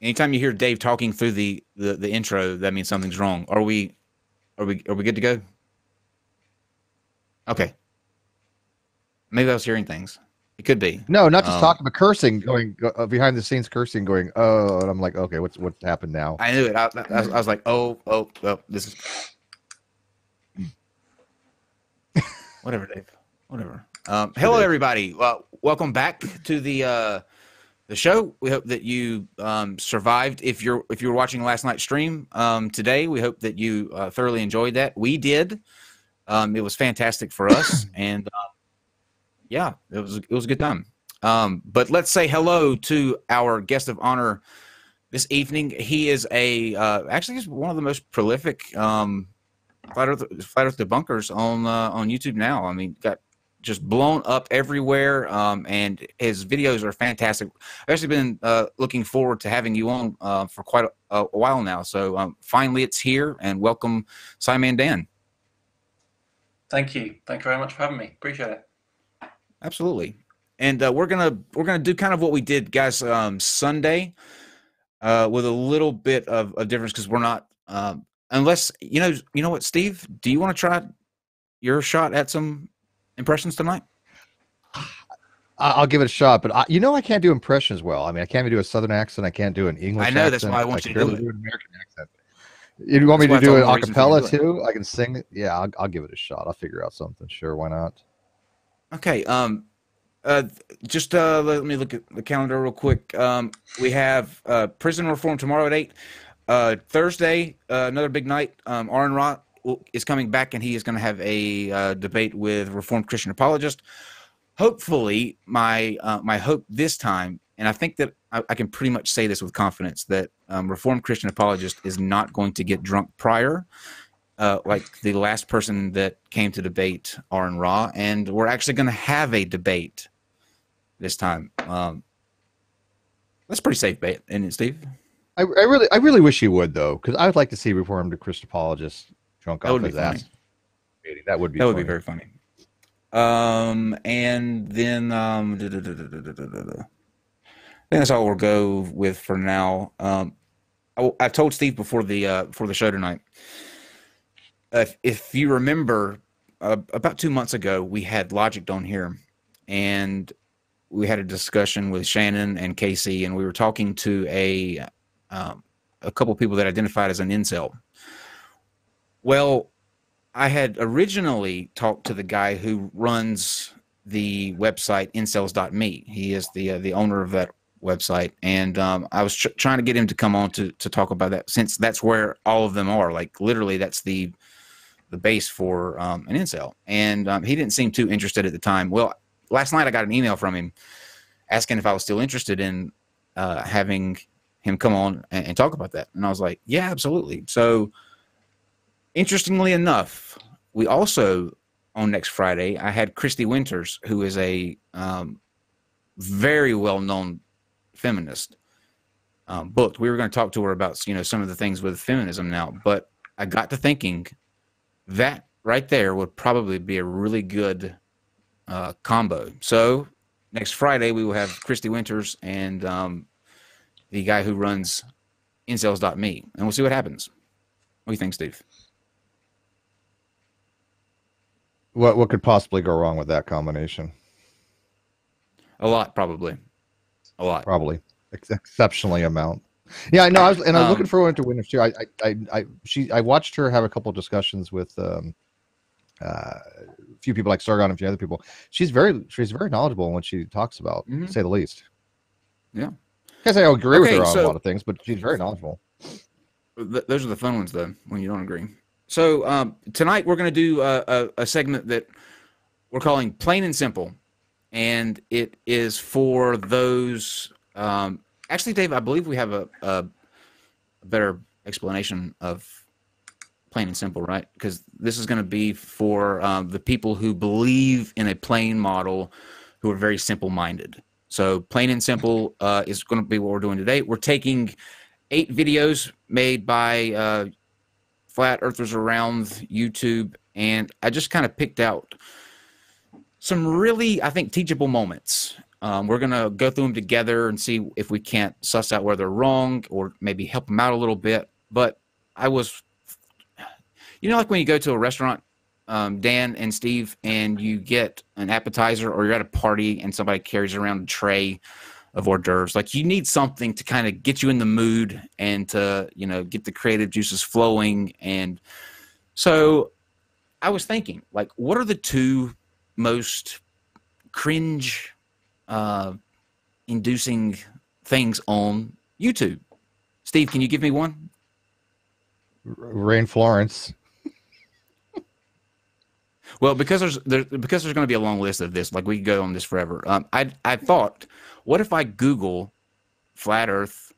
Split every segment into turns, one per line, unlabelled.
Anytime you hear Dave talking through the intro, that means something's wrong. Are we good to go? Okay. Maybe I was hearing things. It could be.
No, not just talking, but cursing, going behind the scenes, cursing, going, oh, and I'm like, okay, what's happened now?
I knew it. I was like, oh, this is whatever, Dave. Whatever. Hello, everybody. Welcome back to the show. We hope that you survived. If you were watching last night's stream today, we hope that you thoroughly enjoyed that. We did. It was fantastic for us, and yeah, it was a good time. But let's say hello to our guest of honor this evening. He is actually he's one of the most prolific flat Earth debunkers on YouTube now. I mean, got just blown up everywhere, and his videos are fantastic. I've actually been looking forward to having you on for quite a while now. So finally, it's here, and welcome, SciMan Dan.
Thank you. Thank you very much for having me. Appreciate it.
Absolutely. And we're gonna do kind of what we did, guys, Sunday, with a little bit of a difference, because we're not unless you know what, Steve, do you want to try your shot at some impressions tonight?
I'll give it a shot, but I can't do impressions well. I mean, I can't even do a Southern accent. I can't do an English accent.
I know, that's why I want you to do it.
Do an American accent. You want me to do it a cappella too? I can sing it. Yeah, I'll give it a shot. I'll figure out something. Sure, why not?
Okay. Just let me look at the calendar real quick. We have prison reform tomorrow at 8. Thursday, another big night. Aaron Ra is coming back, and he is going to have a debate with Reformed Christian apologist. Hopefully, my hope this time, and I think that I can pretty much say this with confidence, that Reformed Christian apologist is not going to get drunk prior, like the last person that came to debate Aaron Ra, and we're actually going to have a debate this time. That's a pretty safe bet, isn't it, Steve?
I really wish you would, though, because I would like to see Reformed Christian apologists drunk off his ass. That would be
very funny. And then I think that's all we'll go with for now. I told Steve before the show tonight. If you remember, about 2 months ago, we had Logic on here, and we had a discussion with Shannon and Casey, and we were talking to a couple people that identified as an incel. Well, I had originally talked to the guy who runs the website incels.me. He is the owner of that website, and I was trying to get him to come on to talk about that, since that's where all of them are. Like, literally, that's the base for an incel, and he didn't seem too interested at the time. Well, last night I got an email from him asking if I was still interested in having him come on and talk about that, and I was like, yeah, absolutely. So, interestingly enough, we also, on next Friday, I had Christy Winters, who is a very well-known feminist, booked. We were going to talk to her about some of the things with feminism now, but I got to thinking that right there would probably be a really good combo. So next Friday we will have Christy Winters and the guy who runs incels.me, and we'll see what happens. What do you think, Steve?
What could possibly go wrong with that combination?
A lot, probably. A lot,
probably. Exceptionally amount. Yeah, no, I was looking forward to Winters too. I watched her have a couple of discussions with a few people like Sargon and a few other people. She's very knowledgeable in what she talks about, to say the least.
Yeah.
I guess I don't agree with her on a lot of things, but she's very knowledgeable.
Those are the fun ones, though, when you don't agree. So tonight we're going to do a segment that we're calling Plain and Simple, and it is for those. Actually, Dave, I believe we have a better explanation of Plain and Simple, right? Because this is going to be for the people who believe in a plain model, who are very simple-minded. So Plain and Simple is going to be what we're doing today. We're taking 8 videos made by flat earthers around YouTube, and I just kind of picked out some really, I think, teachable moments We're going to go through them together and see if we can't suss out where they're wrong or maybe help them out a little bit. But I was, like when you go to a restaurant, Dan and Steve, and you get an appetizer, or you're at a party and somebody carries around a tray of hors d'oeuvres. Like, you need something to kind of get you in the mood and to, get the creative juices flowing. And so I was thinking, like, what are the two most cringe inducing things on YouTube? Steve, can you give me one?
Rain Florence.
Well, because there's going to be a long list of this. Like, we could go on this forever. I thought, what if I Google flat Earth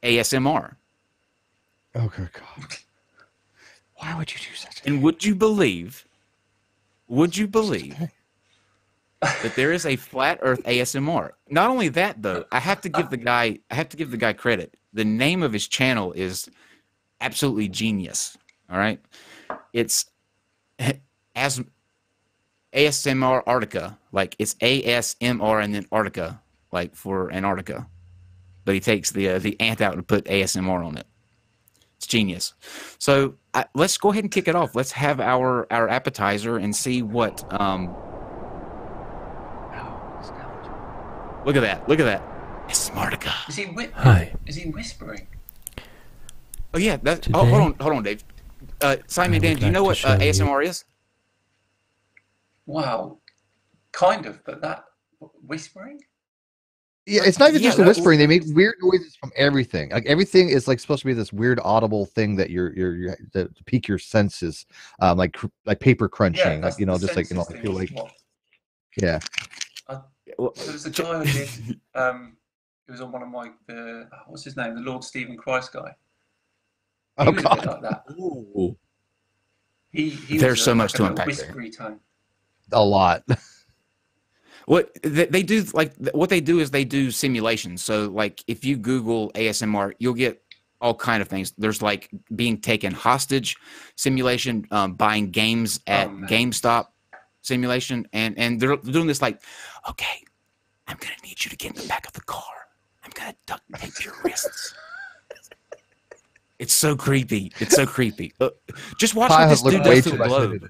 ASMR?
Oh, good God! Why would you do such a thing?
And would you believe that there is a flat Earth ASMR? Not only that, though, I have to give the guy credit. The name of his channel is absolutely genius. All right, it's as ASMR Arctica, like it's ASMR and then Arctica, like for Antarctica. But he takes the ant out and put ASMR on it. It's genius. So let's go ahead and kick it off. Let's have our appetizer and see what. Look at that! Look at that! It's Smartica.
Hi. Is he whispering?
Oh yeah. Hold on, Dave. SciMan, Dan, do you know what ASMR is?
Wow, kind of, but that whispering?
Yeah, it's not even just the whispering. They make weird noises from everything. Like, everything is like supposed to be this weird audible thing that you're to pique your senses, like paper crunching, like just like I feel like, yeah.
There was a guy who did. It was on one of my what's his name? The Lord Stephen Christ guy. He was
God.
a bit like that.
Ooh.
He
There's so much to unpack there.
Whispery tone.
A lot.
What they do, what they do is they do simulations. So, like, if you Google ASMR, you'll get all kind of things. There's like being taken hostage simulation, buying games at GameStop simulation, and they're doing this like, okay, I'm gonna need you to get in the back of the car. I'm gonna duct tape your wrists. It's so creepy. It's so creepy. Just watch what this dude does to the globe.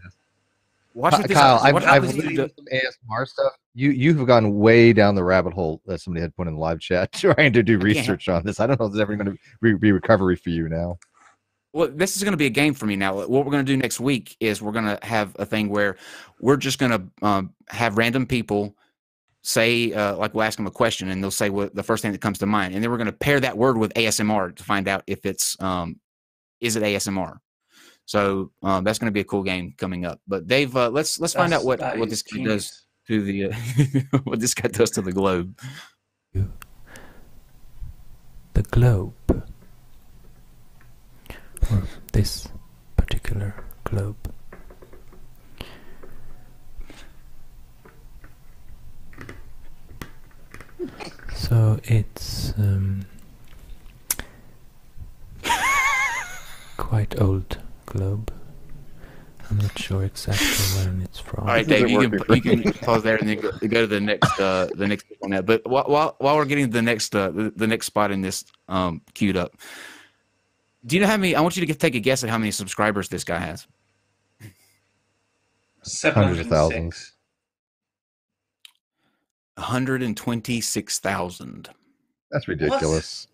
Watch what this.
Kyle, I've listened to some ASMR stuff. You've gone way down the rabbit hole that somebody had put in the live chat trying to do research on this. I don't know if there's ever going to be recovery for you now.
Well, this is going to be a game for me now. What we're going to do next week is we're going to have a thing where we're just going to have random people say, like, we'll ask them a question and they'll say what the first thing that comes to mind, and then we're going to pair that word with ASMR to find out if it's is it ASMR. So that's going to be a cool game coming up. But Dave, let's find out what this guy does to the what this guy does to the globe.
The globe, or this particular globe. So it's quite old globe. I'm not sure exactly when it's from.
All right, Dave, you can pause there and then go to the next on that. But while we're getting the next spot in this queued up, do you know how many? I want you to take a guess at how many subscribers this guy has.
706.
126,000.
That's ridiculous.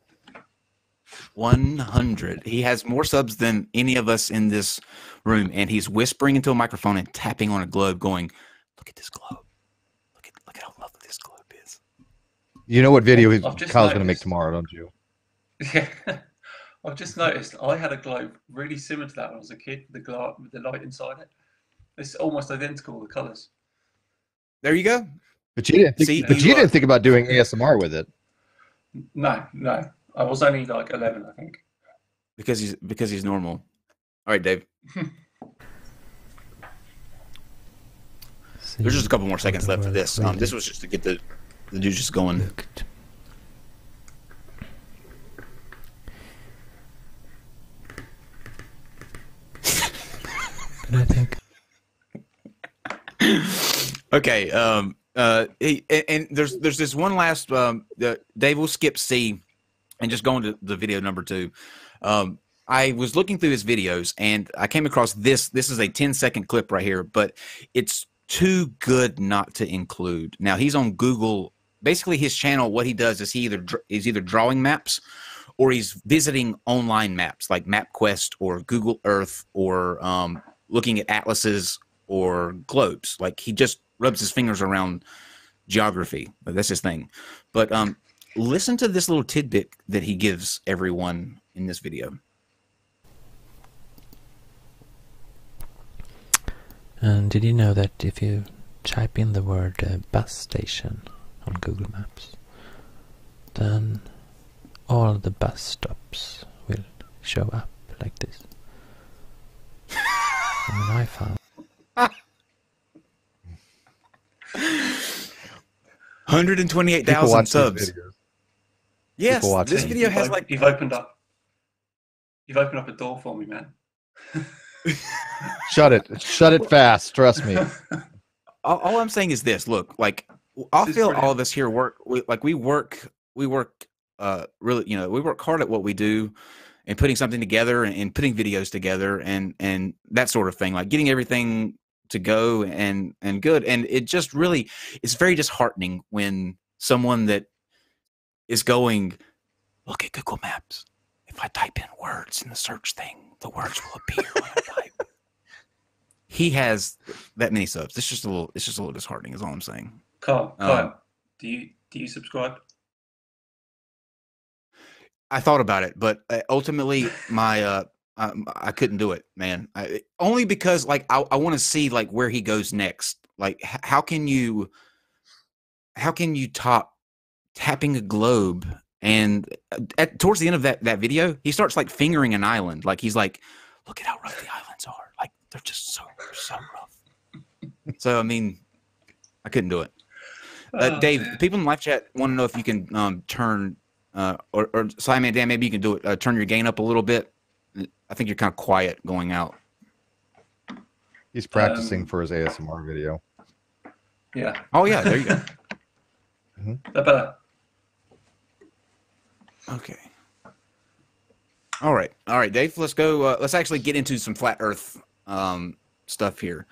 100. He has more subs than any of us in this room, and he's whispering into a microphone and tapping on a globe, going, "Look at this globe. Look at how lovely this globe is."
You know what video Kyle's going to make tomorrow, don't you?
Yeah, I've just noticed I had a globe really similar to that when I was a kid, with the light inside it. It's almost identical, the colours.
There you go.
But you didn't think about doing ASMR with it.
No. I was only like 11, I think.
Because he's normal. All right, Dave. There's just a couple more seconds left for this. This was just to get the juices going.
But I think.
Okay. And there's this one last. Dave will skip C and just go into the video number 2. I was looking through his videos and I came across this. This is a 10-second clip right here, but it's too good not to include. Now he's on Google. Basically, his channel, what he does is he's either drawing maps or he's visiting online maps like MapQuest or Google Earth or looking at atlases or globes. Like he just rubs his fingers around geography. That's his thing. But listen to this little tidbit that he gives everyone in this video.
And did you know that if you type in the word bus station on Google Maps, then all the bus stops will show up like this? I mean, I found
128,000 subs. Yes, this video has like
you've opened up a door for me, man.
Shut it fast. Trust me.
All I'm saying is this. Look, like I feel all of us here work. We work really. You know, we work hard at what we do, and putting something together and putting videos together and that sort of thing. Like getting everything to go and good. And it just really, it's very disheartening when someone that is going, look at Google Maps. If I type in words in the search thing, the words will appear when I type. He has that many subs. It's just a little disheartening is all I'm saying.
Kyle, do you subscribe?
I thought about it, but ultimately my I couldn't do it, man. Only because like I want to see like where he goes next. Like how can you top tapping a globe? And towards the end of that video, he starts like fingering an island. Like he's like, look at how rough the islands are. Like they're so rough. So I mean, I couldn't do it. Dave, man. People in the live chat want to know if you can turn or SciMan, Dan, maybe you can do it. Turn your gain up a little bit. I think you're kind of quiet going out.
He's practicing for his ASMR video.
Yeah.
Oh yeah, there you go.
That better.
Okay. All right, Dave. Let's go. Let's actually get into some flat Earth stuff here.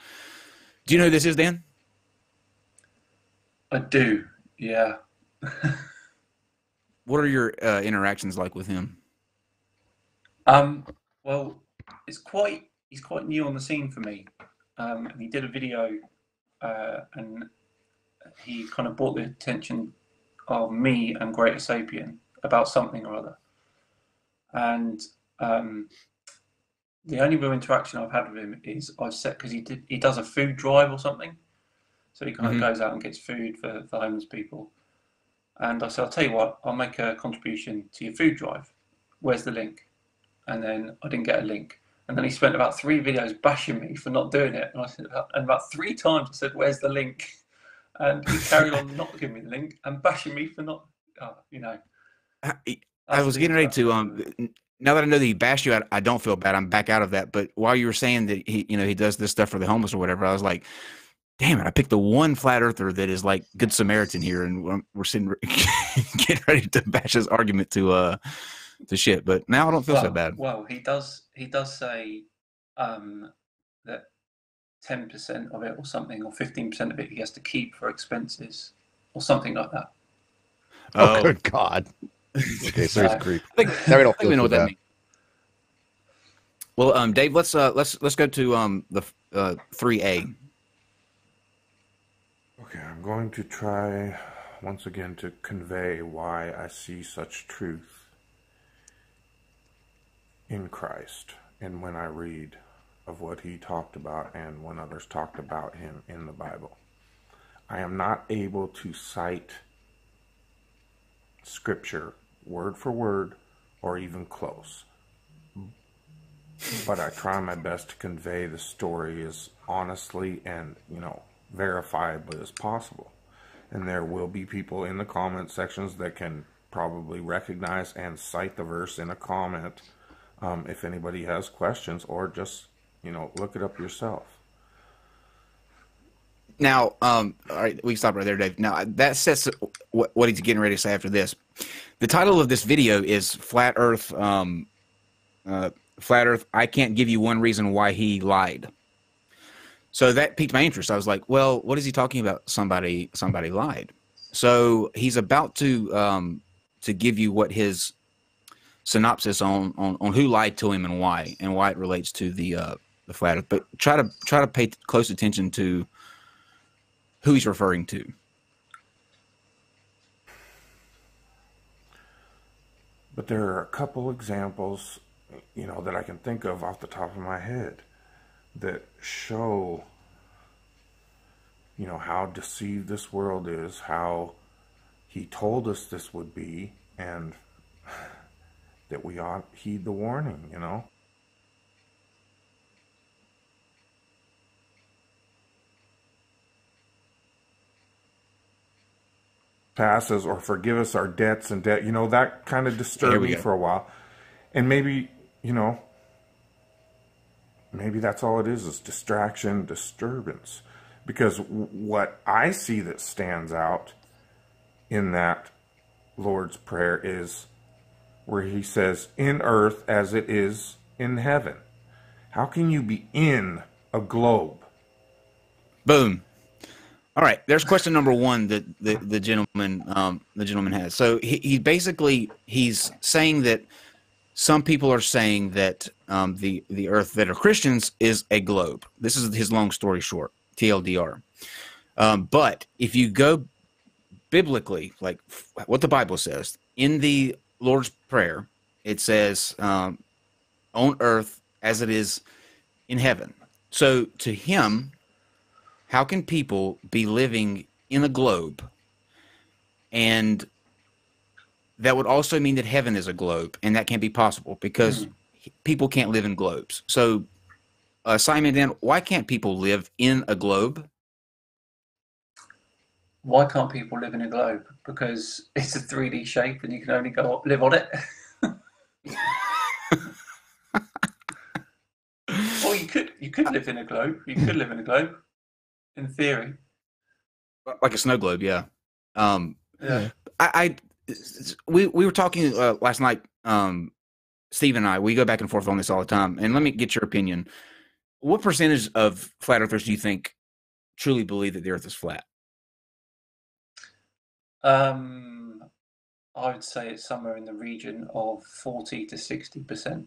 Do you know who this is, Dan?
I do. Yeah.
What are your interactions like with him?
Well, he's quite new on the scene for me. And he did a video, and he kind of brought the attention of me and Greater Sapien about something or other. And the only real interaction I've had with him is I've set, because he does a food drive or something. So he kind of goes out and gets food for homeless people. And I said, I'll tell you what, I'll make a contribution to your food drive. Where's the link? And then I didn't get a link. And then he spent about 3 videos bashing me for not doing it. And I said, and about 3 times I said, where's the link? And he carried on not giving me the link and bashing me for not, you know.
I was getting ready to, now that I know that he bashed you, I don't feel bad. I'm back out of that. But while you were saying that he does this stuff for the homeless or whatever, I was like, damn it, I picked the one flat earther that is like Good Samaritan here, and we're sitting getting ready to bash his argument to shit. But now I don't feel so bad.
Well, he does say that 10% of it or something, or 15% of it, he has to keep for expenses or something like that.
Oh, good God. Okay, so he's a creep.
I think we know what that means. Well, Dave, let's go to the 3A.
Okay, I'm going to try once again to convey why I see such truth in Christ and when I read of what he talked about and when others talked about him in the Bible. I am not able to cite scripture word for word or even close, but I try my best to convey the story as honestly and verifiably as possible. And there will be people in the comment sections that can probably recognize and cite the verse in a comment if anybody has questions, or just look it up yourself.
Now, all right, we can stop right there, Dave. Now, that sets what he's getting ready to say after this. The title of this video is Flat Earth. Flat Earth. I can't give you one reason why he lied. So that piqued my interest. I was like, well, what is he talking about? Somebody lied. So he's about to give you what his synopsis on who lied to him and why it relates to the flat Earth. But try to pay close attention to who he's referring to.
But there are a couple examples, that I can think of off the top of my head that show, how deceived this world is, how he told us this would be, and that we ought heed the warning, passes or forgive us our debts and debt, that kind of disturbed me for a while. And maybe, maybe that's all it is distraction, disturbance. Because what I see that stands out in that Lord's Prayer is where he says, in earth as it is in heaven. How can you be in a globe?
Boom. All right, there's question number one that the gentleman has. So he's saying that some people are saying that the Earth that are Christians is a globe. This is his long story short, TLDR. But if you go biblically, like what the Bible says in the Lord's Prayer, it says on earth as it is in heaven. So to him, how can people be living in a globe? And that would also mean that heaven is a globe, and that can't be possible because people can't live in globes. So, SciMan, Dan, why can't people live in a globe?
Why can't people live in a globe? Because it's a 3D shape and you can only go up, live on it. Well, you could live in a globe. You could live in a globe. In theory,
like a snow globe, yeah.
Yeah.
We were talking last night. Steve and I, we go back and forth on this all the time. And let me get your opinion. What percentage of flat earthers do you think truly believe that the Earth is flat?
I would say it's somewhere in the region of 40 to 60%.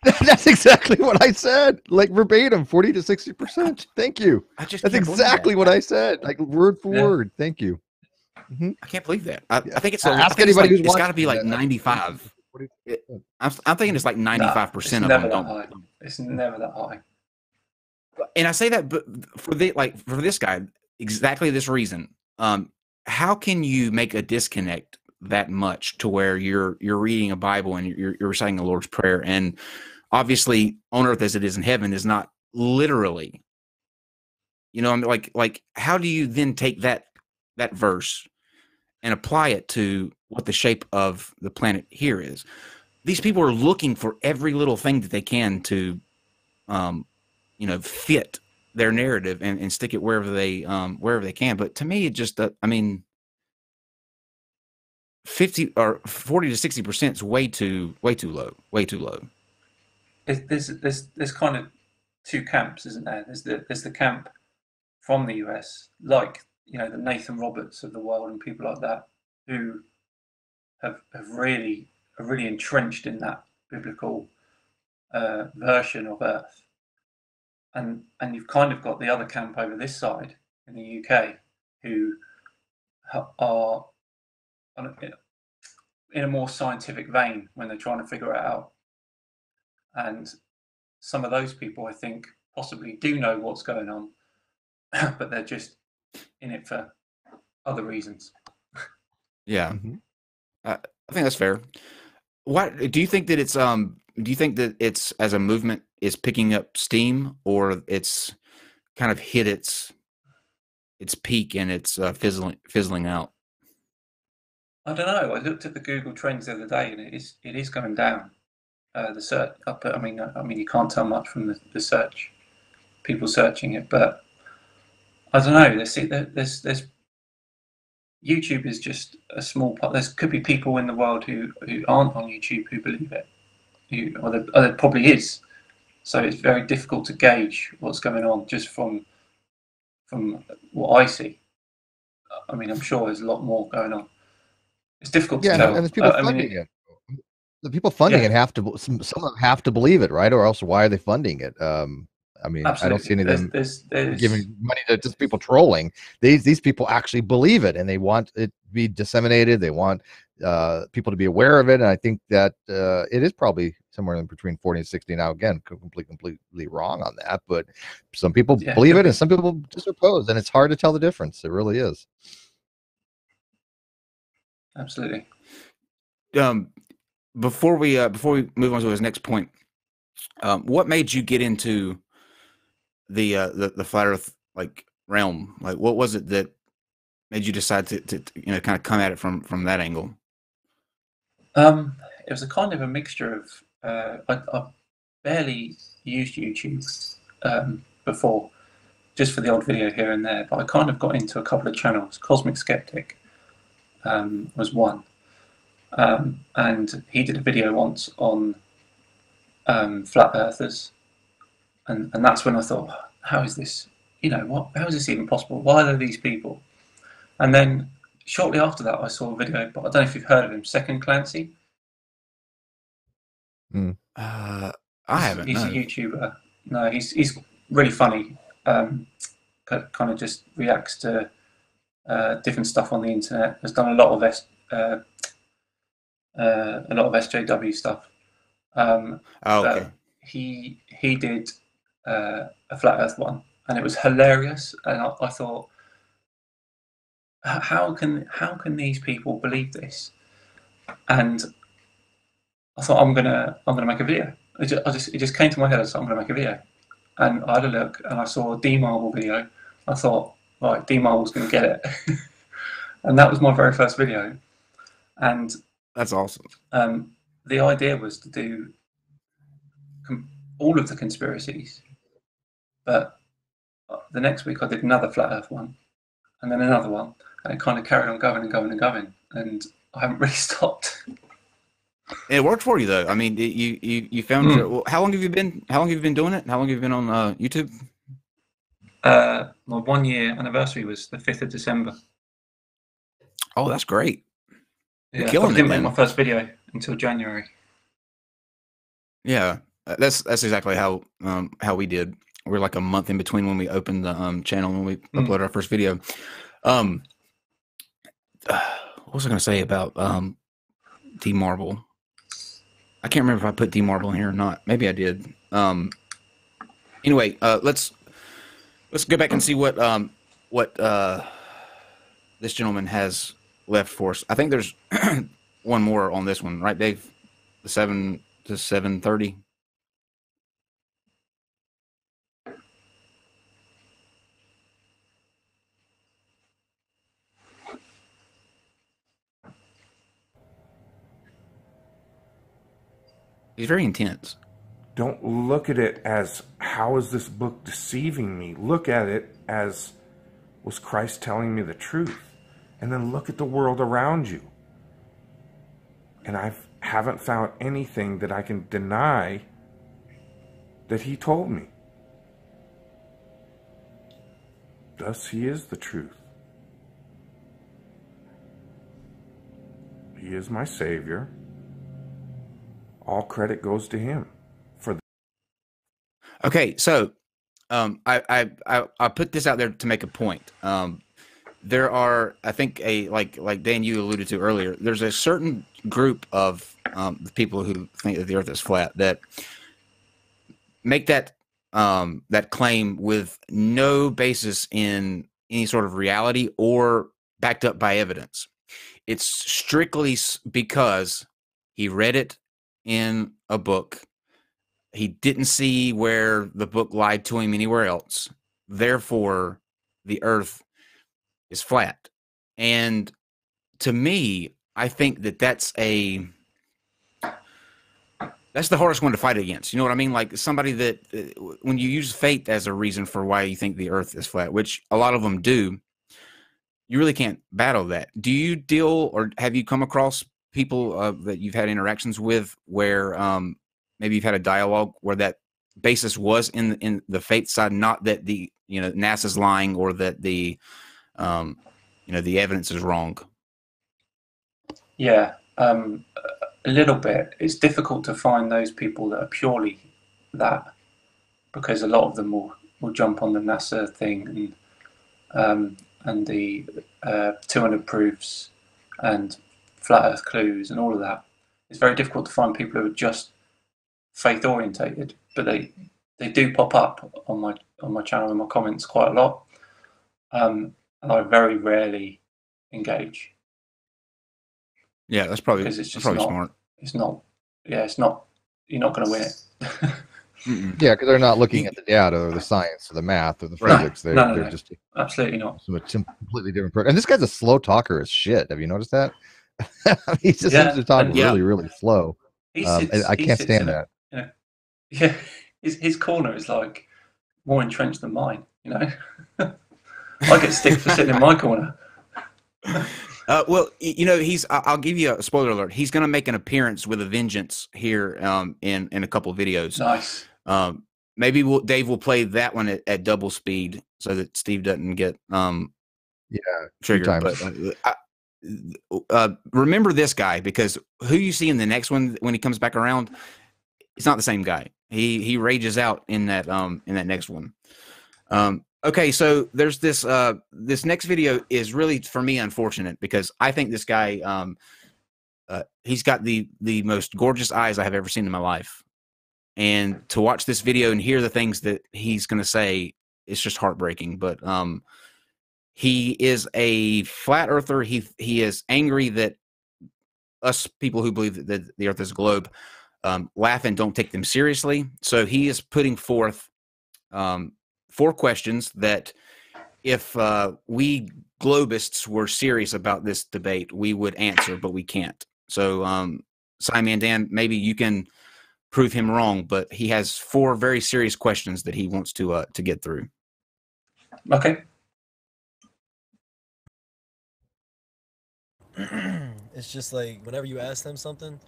That's exactly what I said, like verbatim, 40 to 60%. Thank you. That's exactly what I said, like word for word. Thank you.
I can't believe that. I think it's
ask anybody who's
it's got to be like 95. I'm thinking it's like 95%
it's
of
never
them.
That high. It's never that high.
And I say that, but for this guy, exactly this reason. How can you make a disconnect that much to where you're reading a Bible and you're reciting the Lord's Prayer, and obviously on earth as it is in heaven is not literally, I'm like how do you then take that verse and apply it to what the shape of the planet here is? These people are looking for every little thing that they can to fit their narrative and stick it wherever they can. But to me, it just 50 or 40 to 60% is way too low.
There's kind of two camps, isn't there? There's the camp from the US, like the Nathan Roberts of the world and people like that, who are really entrenched in that biblical version of Earth, and you've kind of got the other camp over this side in the UK who are in a more scientific vein when they're trying to figure it out. And some of those people, I think, possibly do know what's going on, but they're just in it for other reasons.
Yeah, I think that's fair. What do you think that it's? Do you think that it's, as a movement, is picking up steam, or it's kind of hit its peak and it's fizzling out?
I don't know. I looked at the Google Trends the other day, and it is going down. The search, but I mean, you can't tell much from the search, people searching it. But I don't know. There's YouTube is just a small part. There could be people in the world who aren't on YouTube who believe it. Or there probably is. So it's very difficult to gauge what's going on just from what I see. I mean, I'm sure there's a lot more going on. It's difficult to tell.
And there's people funding it. The people funding it have to. Some of them have to believe it, right? Or else, why are they funding it? I mean, absolutely. I don't see any of them giving money to just people trolling. These people actually believe it, and they want it to be disseminated. They want people to be aware of it. And I think that it is probably somewhere in between 40 and 60 now. Again, completely wrong on that, but some people believe it, and some people just oppose, and it's hard to tell the difference. It really is.
Absolutely.
Before we move on to his next point, what made you get into the flat Earth realm? Like, what was it that made you decide to kind of come at it from that angle?
It was a kind of a mixture of I barely used YouTube before, just for the odd video here and there, but I kind of got into a couple of channels. Cosmic Skeptic was one, and he did a video once on flat earthers, and that's when I thought, how is this? How is this even possible? Why are there these people? And then shortly after that, I saw a video, but I don't know if you've heard of him, Second Clancy.
I haven't.
He's a YouTuber. No, he's really funny. Kind of just reacts to different stuff on the internet. Has done a lot of SJW stuff.
Okay.
He did a flat Earth one, and it was hilarious. And I thought, how can these people believe this? And I thought, I'm gonna make a video. It just came to my head. I thought, I'm gonna make a video, and I had a look, and I saw a D-Marble video. I thought, right, D-Marble's gonna get it, and that was my very first video. And
that's awesome.
The idea was to do all of the conspiracies, but the next week I did another flat Earth one, and then another one, and it kind of carried on going and going and going, and I haven't really stopped.
It worked for you though. I mean, you found your, how long have you been doing it? How long have you been on YouTube?
My 1 year anniversary was the 5th of December.
Oh, that's great.
Yeah, I didn't make my first video until January.
Yeah, that's exactly how we did. We're like a month in between when we opened the channel and when we uploaded our first video. What was I going to say about D-Marble? I can't remember if I put D-Marble in here or not. Maybe I did. Anyway, let's go back and see what this gentleman has left for us. I think there's one more on this one, right, Dave? The 7 to 7:30. He's very intense.
Don't look at it as, how is this book deceiving me? Look at it as, was Christ telling me the truth? And then look at the world around you. And I haven't found anything that I can deny that he told me. Thus, he is the truth. He is my Savior. All credit goes to him for the.
Okay, so I put this out there to make a point. There are, I think, like Dan, you alluded to earlier, there's a certain group of people who think that the Earth is flat that make that claim with no basis in any sort of reality or backed up by evidence. It's strictly because he read it in a book. He didn't see where the book lied to him anywhere else. Therefore, the Earth is flat. And to me, I think that that's That's the hardest one to fight against. You know what I mean? Like somebody that, when you use fate as a reason for why you think the Earth is flat, which a lot of them do, you really can't battle that. Do you deal, or have you come across people that you've had interactions with where maybe you've had a dialogue where that basis was in the fate side, not that the NASA's lying or that the the evidence is wrong?
Yeah, a little bit. It's difficult to find those people that are purely that, because a lot of them will jump on the NASA thing and the 200 proofs and flat Earth clues and all of that. It's very difficult to find people who are just faith orientated, but they do pop up on my channel in my comments quite a lot, and I very rarely engage.
Yeah, that's probably smart.
It's not. Yeah, it's not. You're not going to win it.
Yeah, because they're not looking at the data or the science or the math or the physics. They're just
absolutely not.
Some completely different. And this guy's a slow talker as shit. Have you noticed that? He just seems to talk really, really slow. I can't stand that.
Yeah, his corner is like more entrenched than mine. I get stick for sitting in my corner.
Well, I'll give you a spoiler alert. He's going to make an appearance with a vengeance here in a couple of videos.
Nice.
Maybe Dave will play that one at double speed so that Steve doesn't get triggered. But remember this guy, because who you see in the next one when he comes back around, it's not the same guy. He rages out in that next one. Okay, so there's this this next video is really, for me, unfortunate, because I think this guy he's got the most gorgeous eyes I have ever seen in my life. And to watch this video and hear the things that he's going to say, it's just heartbreaking. But he is a flat earther. He is angry that us people who believe that the Earth is a globe laugh and don't take them seriously. So he is putting forth 4 questions that if we globists were serious about this debate, we would answer, but we can't. So SciMan Dan, maybe you can prove him wrong, but he has 4 very serious questions that he wants to get through.
Okay.
It's just like whenever you ask them something,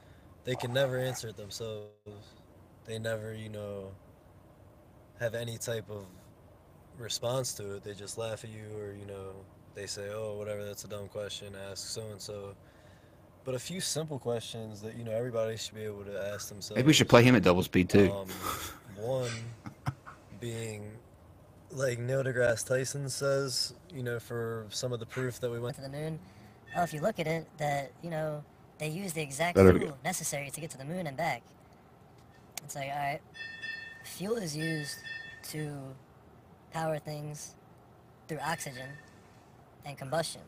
they can never answer it themselves. They never, have any type of response to it. They just laugh at you, or they say, oh, whatever, that's a dumb question, ask so and so. But a few simple questions that everybody should be able to ask themselves.
Maybe we should play him at double speed too.
One being, like Neil deGrasse Tyson says, for some of the proof that we went
to the moon. Oh, if you look at it, that they use the exact fuel necessary to get to the moon and back. It's like, all right, fuel is used to power things through oxygen and combustion.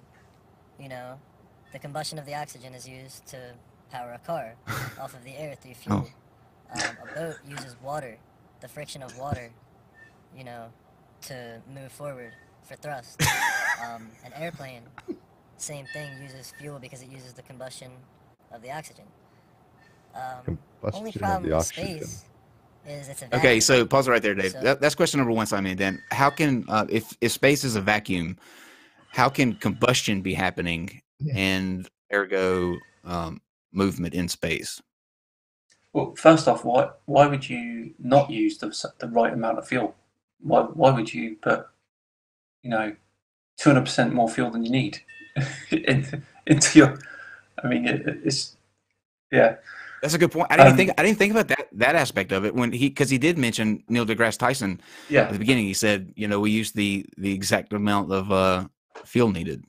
The combustion of the oxygen is used to power a car off of the air through fuel. A boat uses water, the friction of water, to move forward for thrust. An airplane, same thing, uses fuel because it uses the combustion of the oxygen. Only problem with space is it's a vacuum.
Okay, so pause it right there, Dave. So, that's question number 1, SciMan Dan. How can, if space is a vacuum, how can combustion be happening and ergo movement in space?
Well, first off, why would you not use the right amount of fuel? Why would you put 200% more fuel than you need into your? I mean, it's yeah.
That's a good point. I didn't think about that aspect of it because he did mention Neil deGrasse Tyson at the beginning. He said, we use the exact amount of fuel needed.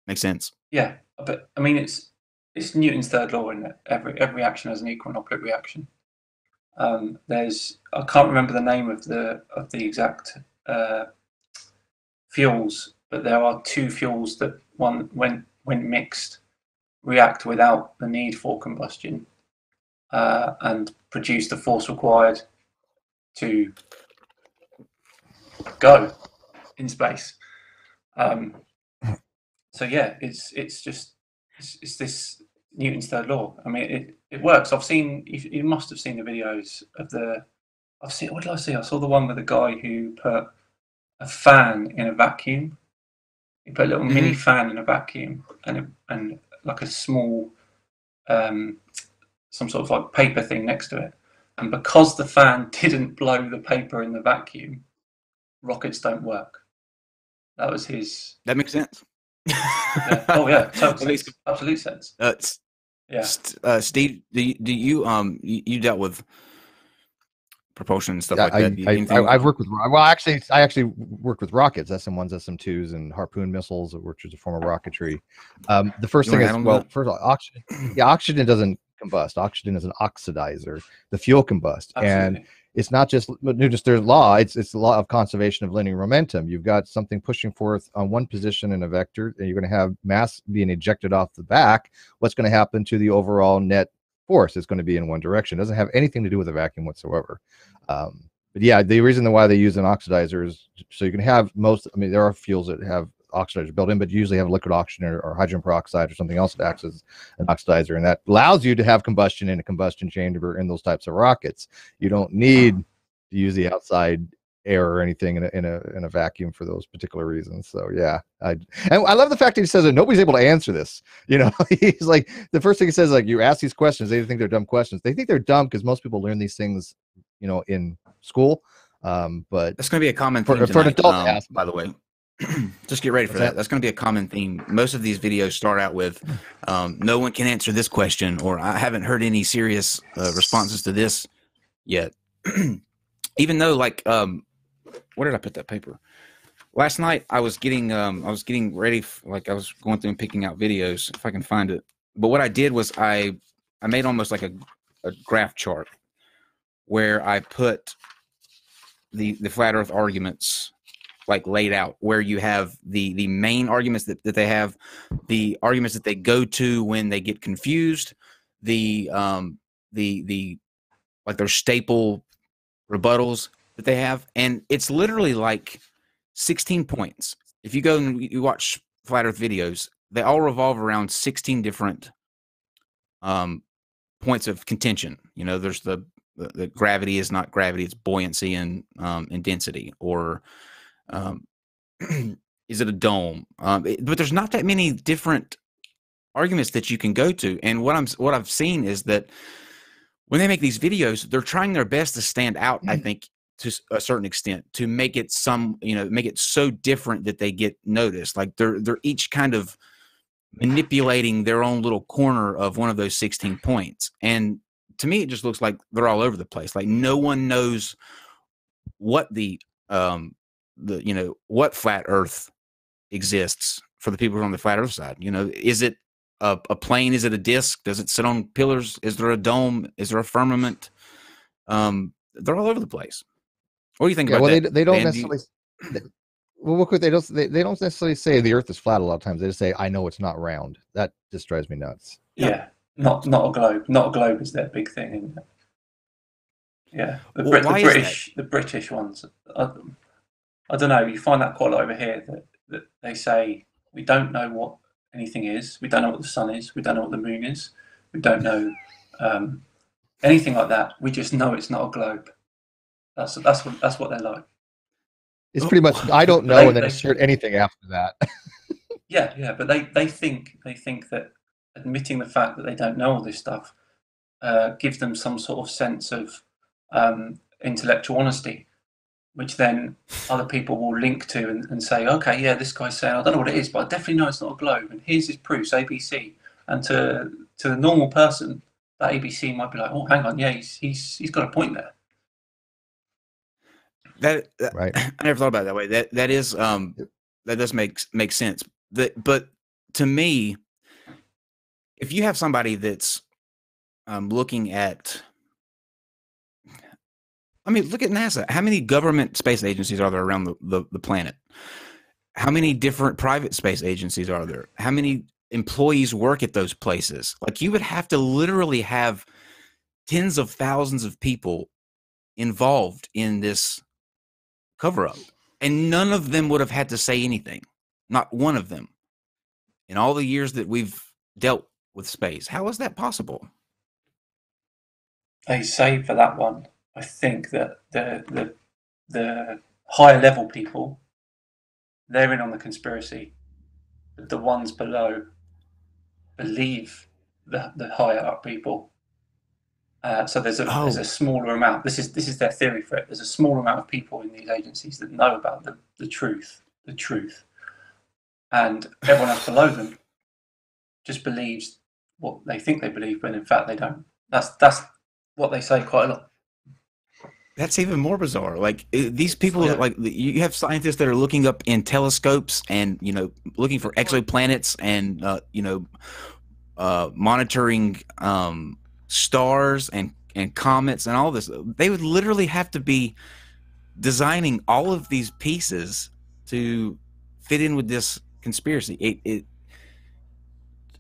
Makes sense.
Yeah, but I mean, it's Newton's third law, in that every action has an equal and opposite reaction. I can't remember the name of the exact fuels, but there are 2 fuels that when mixed react without the need for combustion and produce the force required to go in space. So yeah, it's this Newton's third law. I mean, it works. I've seen. You must have seen the videos of the. I've seen. What did I see? I saw the one with the guy who put a fan in a vacuum. He put a little mini fan in a vacuum and like a small, some sort of like paper thing next to it. And because the fan didn't blow the paper in the vacuum, rockets don't work. That was his.
That makes sense.
Yeah. Oh yeah, total sense. Absolute sense. Yeah.
Steve, do you dealt with propulsion and stuff
Yeah,
like that?
I've worked with, well, I actually worked with rockets, SM1s, SM2s, and Harpoon missiles, which is a form of rocketry. The first thing is, well, first of all, oxygen. Yeah, oxygen doesn't combust. Oxygen is an oxidizer. The fuel combusts, and it's not just Newton's third law. It's the law of conservation of linear momentum. You've got something pushing forth on one position in a vector, and you're going to have mass being ejected off the back. What's going to happen to the overall net force? It's going to be in one direction. It doesn't have anything to do with a vacuum whatsoever. But yeah, the reason why they use an oxidizer is so you can have most. I mean, there are fuels that have oxidizers built in, but you usually have liquid oxygen or hydrogen peroxide or something else that acts as an oxidizer, and that allows you to have combustion in a combustion chamber in those types of rockets. You don't need to use the outside air or anything in a vacuum for those particular reasons. So yeah, and I love the fact that he says that nobody's able to answer this. You know, he's like, the first thing he says, like, you ask these questions, they think they're dumb questions. They think they're dumb because most people learn these things, you know, in school. But
that's going to be a common theme
for an adult to ask,
by the way. Just get ready for that. That's going to be a common theme. Most of these videos start out with, no one can answer this question, or I haven't heard any serious responses to this yet. Even though, like, where did I put that paper? Last night I was getting ready, like I was going through and picking out videos, if I can find it. But what I did was I made almost like a graph chart where I put the flat Earth arguments like laid out, where you have the main arguments that they have, the arguments that they go to when they get confused, the like their staple rebuttals that they have, and it's literally like 16 points. If you go and you watch flat Earth videos, they all revolve around 16 different points of contention. You know, there's the gravity is not gravity, it's buoyancy and density, or is it a dome? But there's not that many different arguments that you can go to. And what I've seen is that when they make these videos, they're trying their best to stand out, I think, to a certain extent, to make it make it so different that they get noticed. Like they're each kind of manipulating their own little corner of one of those 16 points. And to me, it just looks like they're all over the place. Like no one knows what what flat Earth exists for the people who are on the flat Earth side. You know, is it a plane? Is it a disc? Does it sit on pillars? Is there a dome? Is there a firmament? They're all over the place. What do you think about that?
They don't necessarily. They don't necessarily say the Earth is flat. A lot of times they just say, "I know it's not round." That just drives me nuts.
Yeah, not a globe. Not a globe is their big thing, isn't it? Yeah, the British ones. I don't know. You find that quite a lot over here. That they say we don't know what anything is. We don't know what the sun is. We don't know what the moon is. We don't know anything like that. We just know it's not a globe. That's what they're like.
It's pretty much I don't know, and then insert anything after that.
yeah, but they think that admitting the fact that they don't know all this stuff gives them some sort of sense of intellectual honesty, which then other people will link to and say, okay, yeah, this guy's saying I don't know what it is, but I definitely know it's not a globe, and here's his proofs, ABC. And to the normal person, that ABC might be like, oh, hang on, yeah, he's got a point there.
That
right.
I never thought about it that way. That is that does make sense. But to me, if you have somebody that's looking at, I mean, look at NASA. How many government space agencies are there around the planet? How many different private space agencies are there? How many employees work at those places? Like, you would have to literally have tens of thousands of people involved in this cover-up, and none of them would have had to say anything. Not one of them. In all the years that we've dealt with space. How is that possible?
They say for that one, I think that the higher level people, they're in on the conspiracy. But the ones below believe the higher up people. So there's a smaller amount. This is their theory for it. There's a small amount of people in these agencies that know about the truth, and everyone else below them just believes what they think they believe, but in fact they don't. That's what they say quite a lot.
That's even more bizarre. Like these people, like you have scientists that are looking up in telescopes and looking for exoplanets and monitoring stars and comets and all this. They would literally have to be designing all of these pieces to fit in with this conspiracy.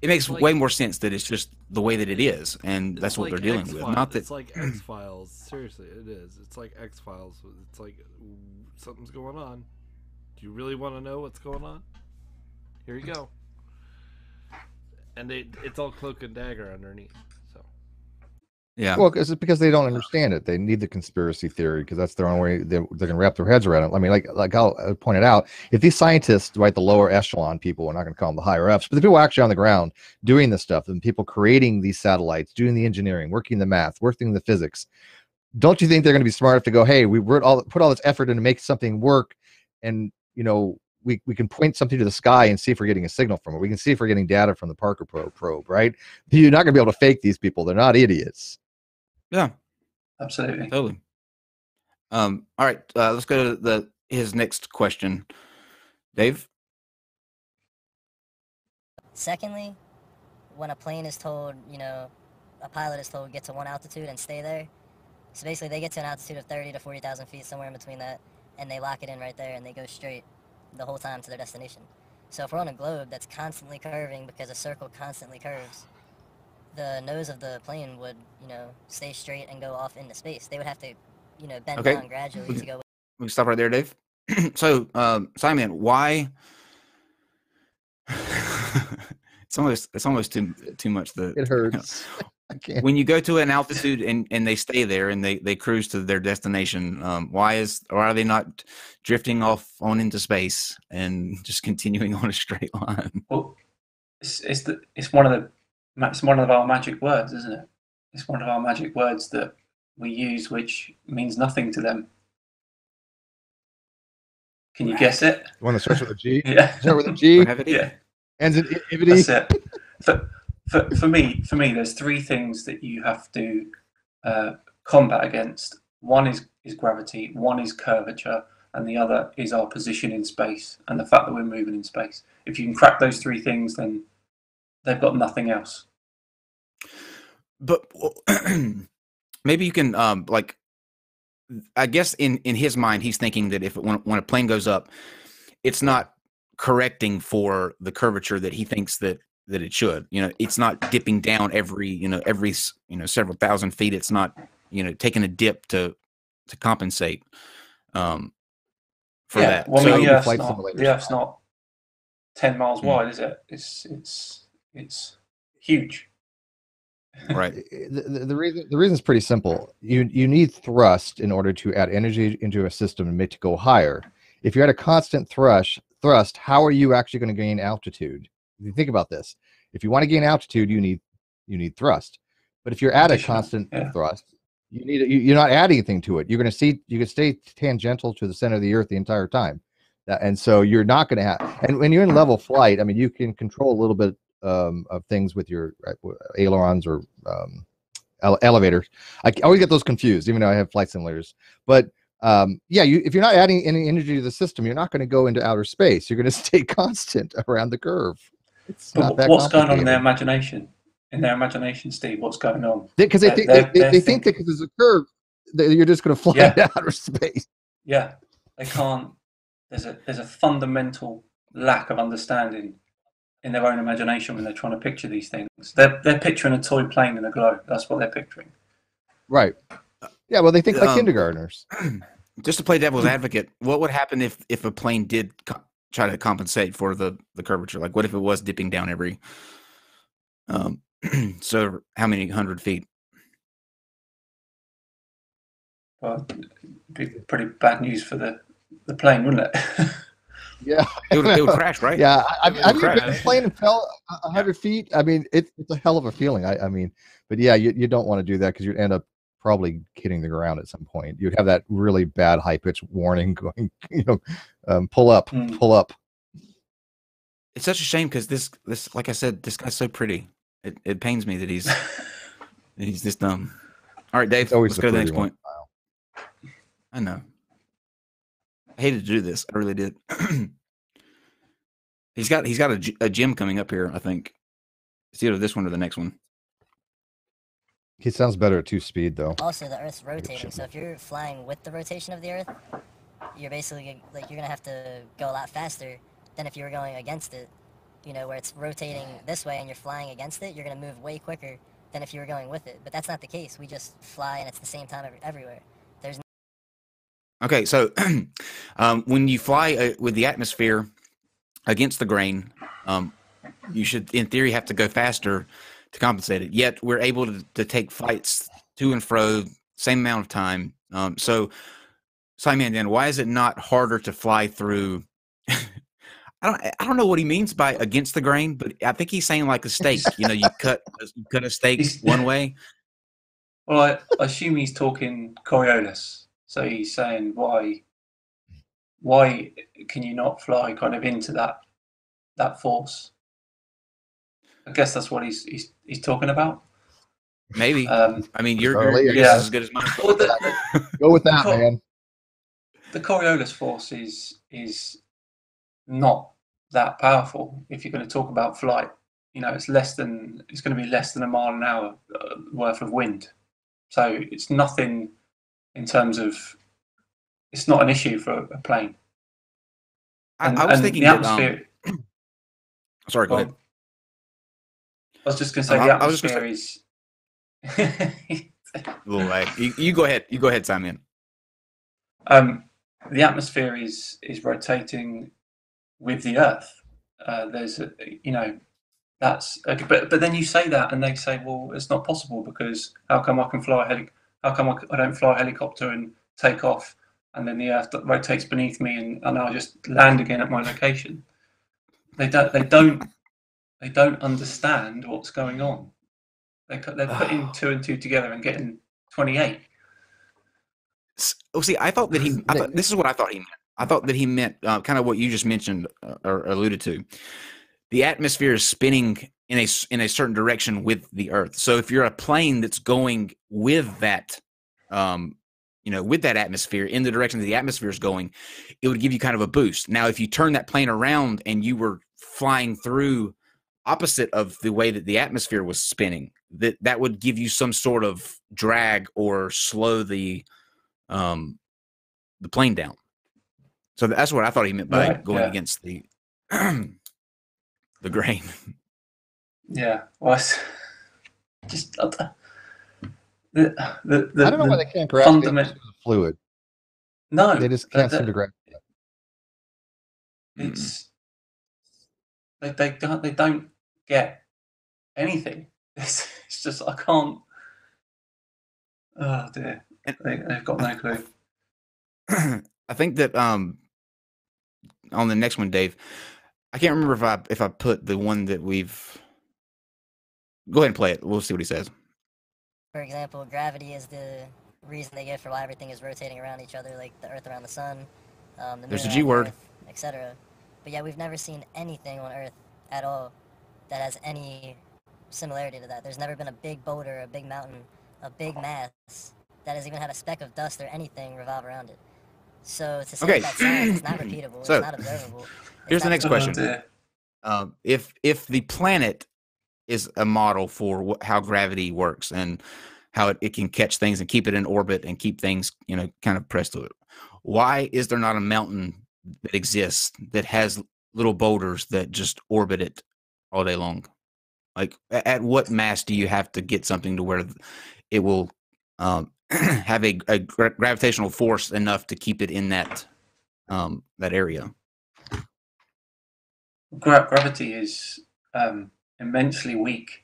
It makes way more sense that it's just the way that it is, and that's what they're dealing with. Not that
it's like X-Files. Seriously, it is. It's like X-Files. It's like something's going on. Do you really want to know what's going on? Here you go. And it's all cloak and dagger underneath. So
yeah. Well, it's because they don't understand it. They need the conspiracy theory because that's their only way they can wrap their heads around it. I mean, like I'll pointed out, if these scientists, right, the lower echelon people, we're not going to call them the higher ups, but the people actually on the ground doing this stuff, and people creating these satellites, doing the engineering, working the math, working the physics, don't you think they're going to be smart enough to go, hey, we put all this effort in to make something work, and we can point something to the sky and see if we're getting a signal from it. We can see if we're getting data from the Parker probe, right? You're not going to be able to fake these people. They're not idiots.
Yeah,
absolutely,
totally. All right, let's go to his next question, Dave.
Secondly, when a plane is told, a pilot is told get to one altitude and stay there. So basically, they get to an altitude of 30 to 40,000 feet, somewhere in between that, and they lock it in right there, and they go straight the whole time to their destination. So if we're on a globe that's constantly curving because a circle constantly curves, the nose of the plane would, stay straight and go off into space. They would have to, bend down gradually to go.
We can stop right there, Dave. So, SciMan, why? it's almost too much.
It hurts.
When you go to an altitude and they stay there and they cruise to their destination, why are they not drifting off on into space and just continuing on a straight line?
Well, it's one of our magic words, isn't it? It's one of our magic words that we use, which means nothing to them. Can you guess it?
The one that starts with a G?
Yeah.
Start with a G?
Yeah.
Ends in ivity?
That's it. For me, there's three things that you have to combat against. One is gravity, one is curvature, and the other is our position in space and the fact that we're moving in space. If you can crack those three things, then they've got nothing else.
But maybe you can, I guess in his mind, he's thinking that when a plane goes up, it's not correcting for the curvature that he thinks that it should. It's not dipping down every several thousand feet. It's not taking a dip to compensate for that.
Well,
so,
the Earth's not 10 miles wide, is it? It's huge.
Right.
The reason is pretty simple. You need thrust in order to add energy into a system and make it go higher. If you're at a constant thrust, how are you actually going to gain altitude? If you think about this, if you want to gain altitude, you need thrust. But if you're at a constant thrust, you're not adding anything to it. You can stay tangential to the center of the Earth the entire time, and so you're not going to have. And when you're in level flight, I mean, you can control a little bit of things with your ailerons or elevators. I always get those confused, even though I have flight simulators. But if you're not adding any energy to the system, you're not going to go into outer space. You're going to stay constant around the curve. It's not that
what's going on in their imagination? In their imagination, Steve, what's going on?
Because they think that because there's a curve, that you're just going to fly into outer space.
Yeah, they can't. There's a fundamental lack of understanding in their own imagination when they're trying to picture these things. They're picturing a toy plane in a globe. That's what they're picturing.
Right. Yeah. Well, they think like kindergartners.
Just to play devil's advocate, what would happen if a plane did try to compensate for the curvature? Like, what if it was dipping down every So how many 100 feet?
Well, it'd be pretty bad news for the plane, wouldn't it?
Yeah,
It would crash, right?
yeah.
It would
Have you been
crash.
playing and fell 100 feet? I mean, it's a hell of a feeling. I mean, but yeah, you don't want to do that because you'd end up probably hitting the ground at some point. You'd have that really bad high pitched warning going, pull up, pull up.
It's such a shame because this, like I said, this guy's so pretty. It pains me that he's this dumb. All right, Dave, let's go to the next point. I know. I hated to do this. I really did. He's got a gym coming up here, I think. It's either this one or the next one.
He sounds better at 2 speed though.
Also, the Earth's rotating, so if you're flying with the rotation of the Earth, you're basically like you're gonna have to go a lot faster than if you were going against it. You know, where it's rotating this way and you're flying against it, you're gonna move way quicker than if you were going with it. But that's not the case. We just fly and it's the same time everywhere. There's
Okay, so when you fly with the atmosphere against the grain, you should, in theory, have to go faster to compensate it. Yet we're able to take flights to and fro, same amount of time. So, SciMan, Dan, why is it not harder to fly through? I don't know what he means by against the grain, but I think he's saying like a steak. You know, you cut a steak one way.
Well, I assume he's talking Coriolis. So he's saying why can you not fly kind of into that force? I guess that's what he's talking about.
Maybe. I mean, your
yeah.
guess is as good as mine.
Well,
Go with that, man.
The Coriolis force is not that powerful if you're going to talk about flight. You know, it's going to be less than a mile an hour worth of wind. So it's nothing in terms of, it's not an issue for a plane.
I was thinking
the atmosphere.
Sorry, go ahead.
I was just going to say the atmosphere is.
A little lag. You go ahead. You go ahead, SciMan.
The atmosphere is rotating with the Earth. There's that's okay, but then you say that and they say, well, it's not possible because how come I can fly how come I don't fly a helicopter and take off and then the Earth rotates beneath me and I just land again at my location? They don't understand what's going on. They're putting 2 and 2 together and getting 28.
Oh, see, this is what I thought he meant. I thought that he meant kind of what you just mentioned or alluded to. The atmosphere is spinning in a certain direction with the Earth. So if you're a plane that's going with that, with that atmosphere in the direction that the atmosphere is going, it would give you kind of a boost. Now, if you turn that plane around and you were flying through opposite of the way that the atmosphere was spinning, that would give you some sort of drag or slow the plane down. So that's what I thought he meant by going against the the grain.
Yeah, well, it's just the
I don't know why they can't grasp the fluid.
No,
they just can't seem to grasp it.
It's they don't get anything. It's just I can't. Oh dear, they've got no clue.
I think that on the next one, Dave, I can't remember if I put the one that we've. Go ahead and play it. We'll see what he says.
For example, gravity is the reason they give for why everything is rotating around each other, like the Earth around the Sun, the Moon
There's a
around
G word,
Earth, etc. But yeah, we've never seen anything on Earth at all that has any similarity to that. There's never been a big boulder, a big mountain, a big mass that has even had a speck of dust or anything revolve around it. So to say that science is not repeatable,
so,
it's not observable.
Here's the next question. If the planet is a model for how gravity works and how it can catch things and keep it in orbit and keep things, kind of pressed to it, why is there not a mountain that exists that has little boulders that just orbit it all day long? Like, at what mass do you have to get something to where it will have a gravitational force enough to keep it in that area?
Gravity is immensely weak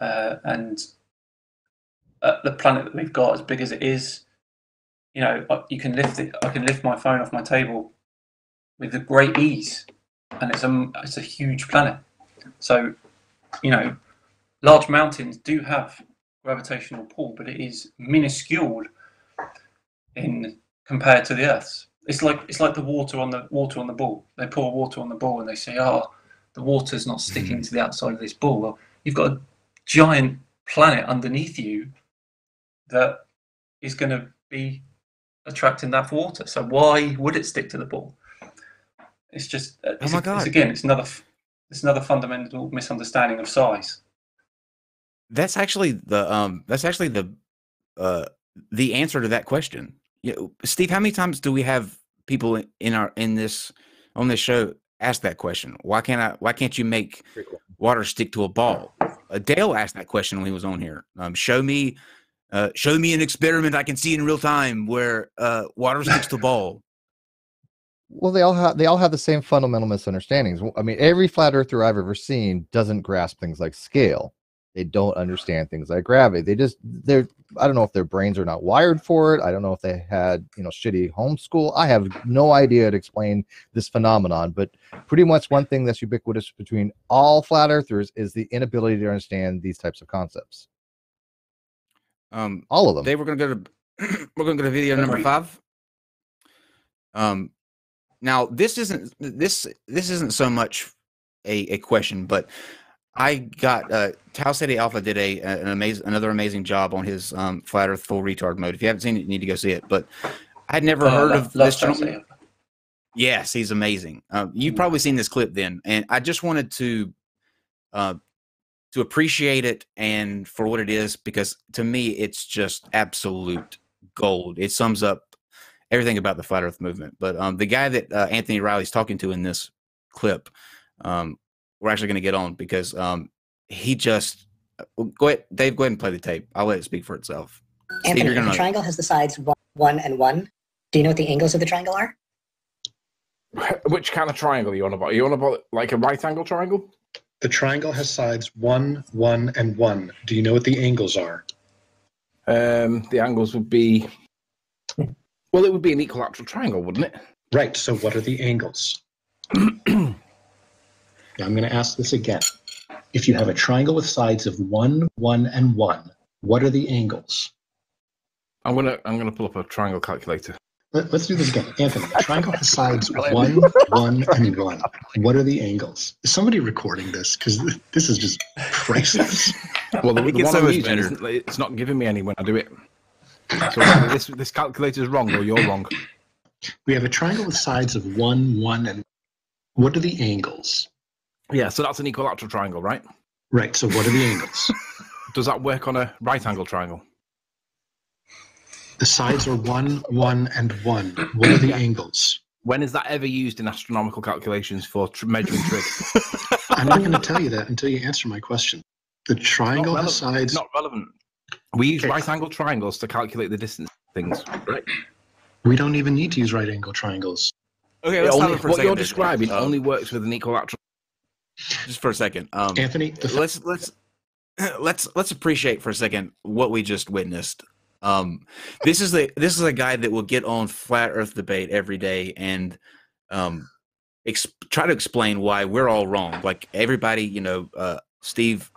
and the planet that we've got, as big as it is, you know, you can lift it. I can lift my phone off my table with a great ease, and it's a huge planet. So, you know, large mountains do have gravitational pull, but it is minuscule compared to the Earth's. It's like the water on the ball. They pour water on the ball and they say, "Oh, the water's not sticking to the outside of this ball." Well, you've got a giant planet underneath you that is going to be attracting that water. So why would it stick to the ball? It's just it's another fundamental misunderstanding of size.
That's actually the answer to that question. You know, Steve, how many times do we have people on this show ask that question? Why can't you make water stick to a ball? Dale asked that question when he was on here. Show me an experiment I can see in real time where water sticks to a ball.
Well, they all have the same fundamental misunderstandings. I mean, every flat earther I've ever seen doesn't grasp things like scale. They don't understand things like gravity. I don't know if their brains are not wired for it. I don't know if they had, shitty homeschool. I have no idea to explain this phenomenon, but pretty much one thing that's ubiquitous between all flat earthers is the inability to understand these types of concepts. All of them.
Dave, we're going to go to video number 5. Now this isn't so much a question, but I got Tau Ceti Alpha did another amazing job on his Flat Earth Full Retard mode. If you haven't seen it, you need to go see it. But I'd never heard of this gentleman. Yes, he's amazing. You've probably seen this clip then, and I just wanted to appreciate it and for what it is, because to me it's just absolute gold. It sums up everything about the Flat Earth movement. But the guy that Anthony Riley's talking to in this clip, we're actually going to get on because he just go ahead, Dave. Go ahead and play the tape. I'll let it speak for itself.
Anthony, Steve, the triangle has the sides 1 and 1. Do you know what the angles of the triangle are?
Which kind of triangle are you on about? Are you on about like a right angle triangle?
The triangle has sides 1, 1, and 1. Do you know what the angles are?
The angles would be, well, it would be an equilateral triangle, wouldn't it?
Right. So what are the angles? Now I'm going to ask this again. If you have a triangle with sides of 1, 1, and 1, what are the angles?
I'm gonna pull up a triangle calculator.
Let's do this again. Anthony, a triangle has sides 1, 1, and 1. What are the angles? Is somebody recording this? Because this is just priceless.
Well, the one I'm using, it's not giving me any when I do it. So this calculator is wrong, or you're wrong.
We have a triangle with sides of 1, 1, and what are the angles?
Yeah, so that's an equilateral triangle, right?
Right, so what are the angles?
Does that work on a right angle triangle?
The sides are 1, 1, and 1. What are the angles?
When is that ever used in astronomical calculations for measuring trig?
I'm not going to tell you that until you answer my question. The triangle has sides...
It's not relevant. We use right angle triangles to calculate the distance things, right?
We don't even need to use right angle triangles.
Okay, let's stop it for a second.
What you're describing only works with an equilateral.
Just for a second,
Anthony,
let's appreciate for a second what we just witnessed. This is a guy that will get on Flat Earth Debate every day and try to explain why we're all wrong. Like everybody, Steve,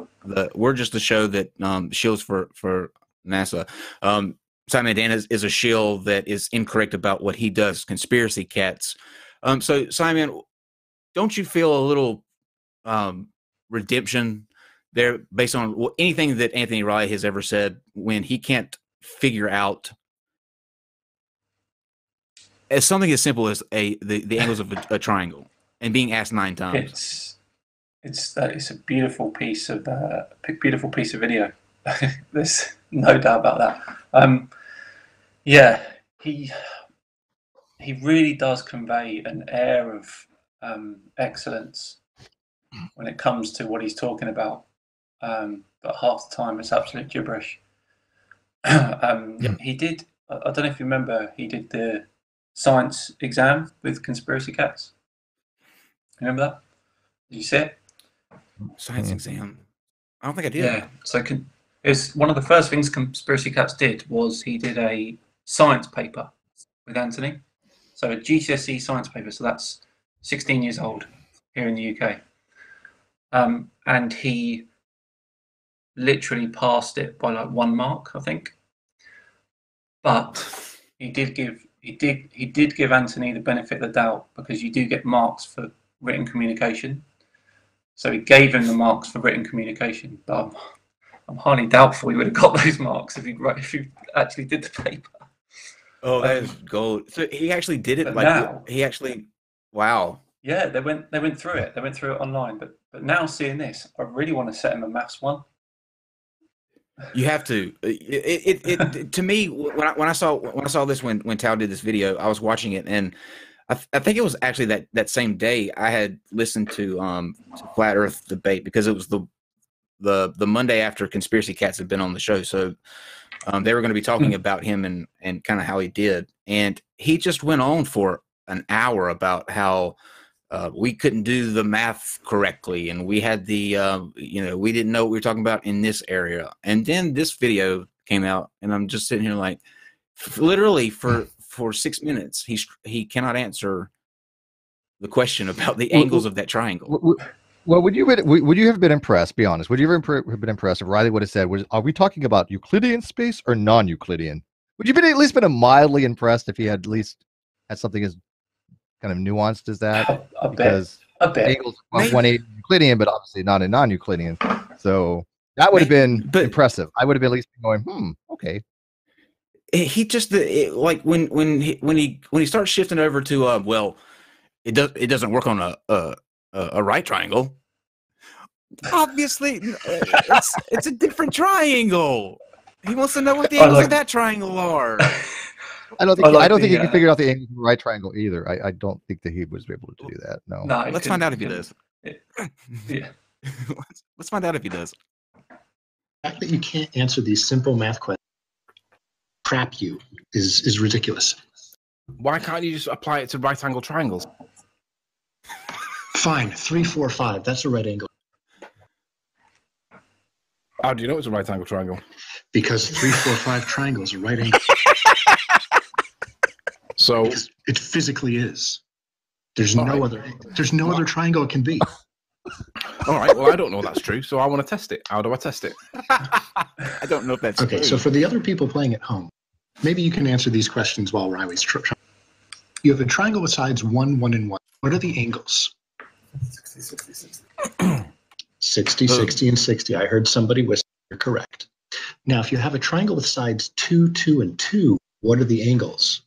we're just a show that shields for NASA. SciMan Dan is a shill that is incorrect about what he does. Conspiracy cats. So SciMan, don't you feel a little redemption there based on anything that Anthony Riley has ever said when he can't figure out as something as simple as the angles of a triangle and being asked 9 times?
It's a beautiful piece of video. There's no doubt about that. Yeah, he really does convey an air of excellence when it comes to what he's talking about, but half the time it's absolute gibberish. He did, I don't know if you remember, he did the science exam with conspiracy cats. Remember that? Did you see it?
Science exam. I don't think I did.
Yeah. So it's one of the first things Conspiracy Cats did was he did a science paper with Anthony. So a GCSE science paper. So that's 16 years old here in the UK. And he literally passed it by like 1 mark, I think. But he did give Anthony the benefit of the doubt, because you do get marks for written communication. So he gave him the marks for written communication. But I'm highly doubtful he would have got those marks if you actually did the paper.
Oh, that is gold. So he actually did it.
But
Like
now,
he actually, wow.
yeah, they went through it. They went through it online. But now seeing this, I really want to set him a maths one.
You have to. It to me, when I saw this when Tao did this video, I was watching it, and I think it was actually that same day I had listened to Flat Earth Debate, because it was the Monday after Conspiracy Cats had been on the show, so they were going to be talking about him and kind of how he did, and he just went on for an hour about how we couldn't do the math correctly, and we had the we didn't know what we were talking about in this area. And then this video came out, and I'm just sitting here like, literally for 6 minutes he cannot answer the question about the angles of that triangle.
Well, would you have been impressed? Be honest. Would you have been impressed if Riley would have said, "Are we talking about Euclidean space or non-Euclidean?" Would you have at least been mildly impressed if he had at least had something as kind of nuanced as that? Because angles are 180 Euclidean, but obviously not a non-Euclidean. So that would have been impressive. I would have been at least going, okay.
He just like when he starts shifting over to well, it doesn't work on a right triangle. Obviously, it's a different triangle. He wants to know what the angles of that triangle are.
I don't think he can figure out the angles of the right triangle either. I don't think that he was able to do that. No.
Let's find out if he does.
Yeah.
Let's find out if he does.
The fact that you can't answer these simple math questions, crap you, is ridiculous.
Why can't you just apply it to right angle triangles?
Fine, 3, 4, 5. That's a right angle.
How do you know it's a right angle triangle?
Because 3, 4, 5 triangles are right angle.
So
because it physically is. There's no other triangle it can be.
All right. Well, I don't know that's true, so I want to test it. How do I test it?
I don't know if that's
okay.
true.
So for the other people playing at home, maybe you can answer these questions while Riley's trying. You have a triangle with sides 1, 1, and 1. What are the angles?
60, 60, 60.
60, 60, and 60. I heard somebody whisper. You're correct. Now, if you have a triangle with sides 2, 2, and 2, what are the angles?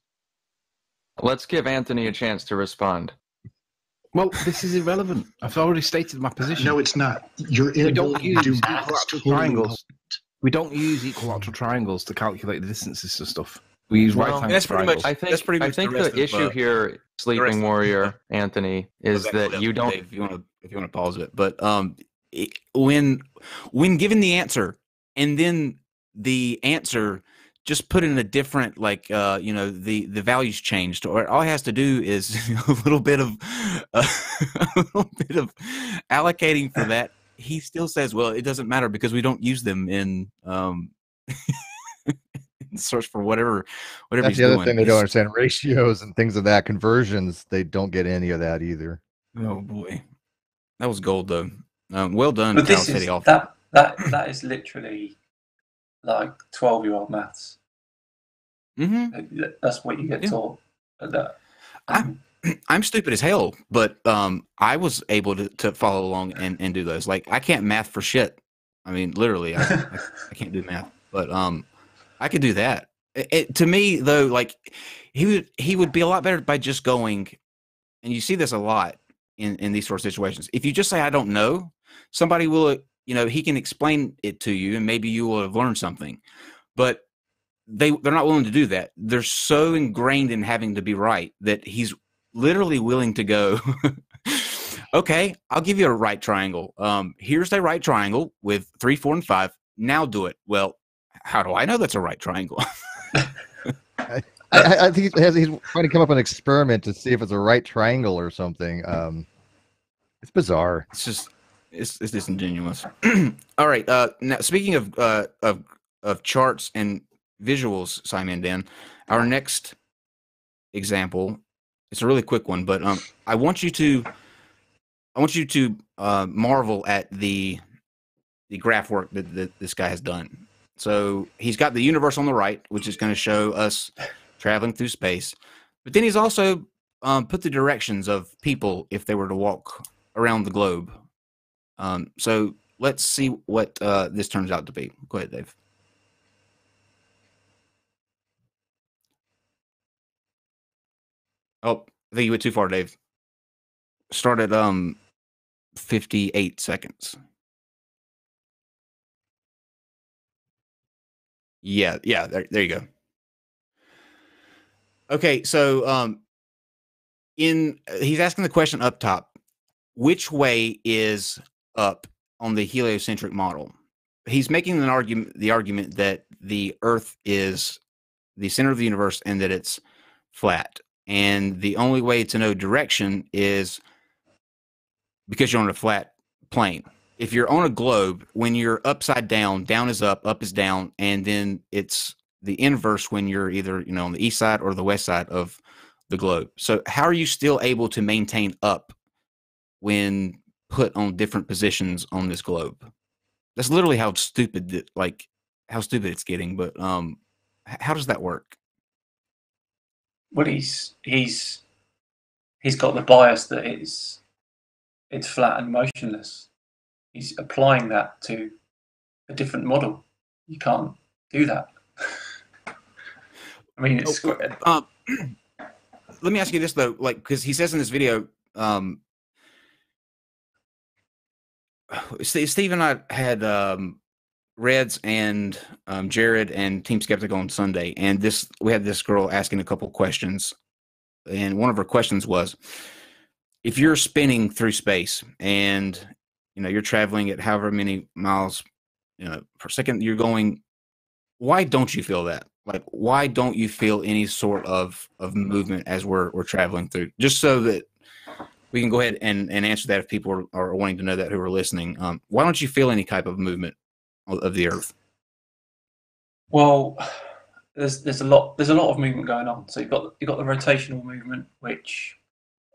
Let's give Anthony a chance to respond.
Well, this is irrelevant. I've already stated my position.
No, it's not. Your inability to do math is totally
triangles. We don't use equilateral triangles to calculate the distances and stuff. We use right angle triangles.
I think the issue here, Sleeping Warrior Anthony, is that you don't.
If you want to pause it, but when given the answer and then the answer just put in a different, like the values changed, or all he has to do is a little bit of allocating for that. He still says, well, it doesn't matter because we don't use them in search for whatever
That's
he's
the other
doing.
thing they don't understand. Ratios and things of that, conversions, they don't get any of that either.
Oh boy, that was gold though. Well done.
But this is, that is literally like 12-year-old maths.
Mm-hmm.
That's what you get taught.
I'm stupid as hell, but I was able to follow along and do those. Like, I can't math for shit. I mean, literally, I can't do math, but I could do that. To me, though, like he would be a lot better by just going, and you see this a lot in these sort of situations. If you just say, I don't know, somebody will, he can explain it to you, and maybe you will have learned something. But they're not willing to do that. They're so ingrained in having to be right that he's literally willing to go, okay, I'll give you a right triangle. Here's a right triangle with 3, 4, and 5. Now do it. Well, how do I know that's a right triangle?
I think he's trying to come up with an experiment to see if it's a right triangle or something. It's bizarre.
It's just, it's disingenuous. All right. Now speaking of charts and visuals, SciMan Dan, our next example, it's a really quick one, but I want you to marvel at the graph work that this guy has done. So he's got the universe on the right, which is going to show us traveling through space, but then he's also put the directions of people if they were to walk around the globe. So let's see what this turns out to be. Go ahead, Dave. Oh, I think you went too far, Dave. Start at 58 seconds. Yeah, there you go. Okay, so he's asking the question up top, which way is up on the heliocentric model? He's making the argument that the Earth is the center of the universe and that it's flat. And the only way to know direction is because you're on a flat plane. If you're on a globe, when you're upside down, down is up is down, and then it's the inverse when you're either on the east side or the west side of the globe. So how are you still able to maintain up when put on different positions on this globe? That's literally how stupid it's getting. But how does that work?
Well, he's got the bias that it's flat and motionless. He's applying that to a different model. You can't do that. I mean, it's.
Let me ask you this though, because he says in this video, Steve and I had Reds and Jared and Team Skeptic on Sunday, and we had this girl asking a couple questions, and one of her questions was, if you're spinning through space and you're traveling at however many miles per second you're going, why don't you feel that? Like, why don't you feel any sort of movement as we're traveling through? Just so that we can go ahead and answer that if people are wanting to know that who are listening. Why don't you feel any type of movement of the Earth?
Well, there's a lot of movement going on. So you've got the rotational movement, which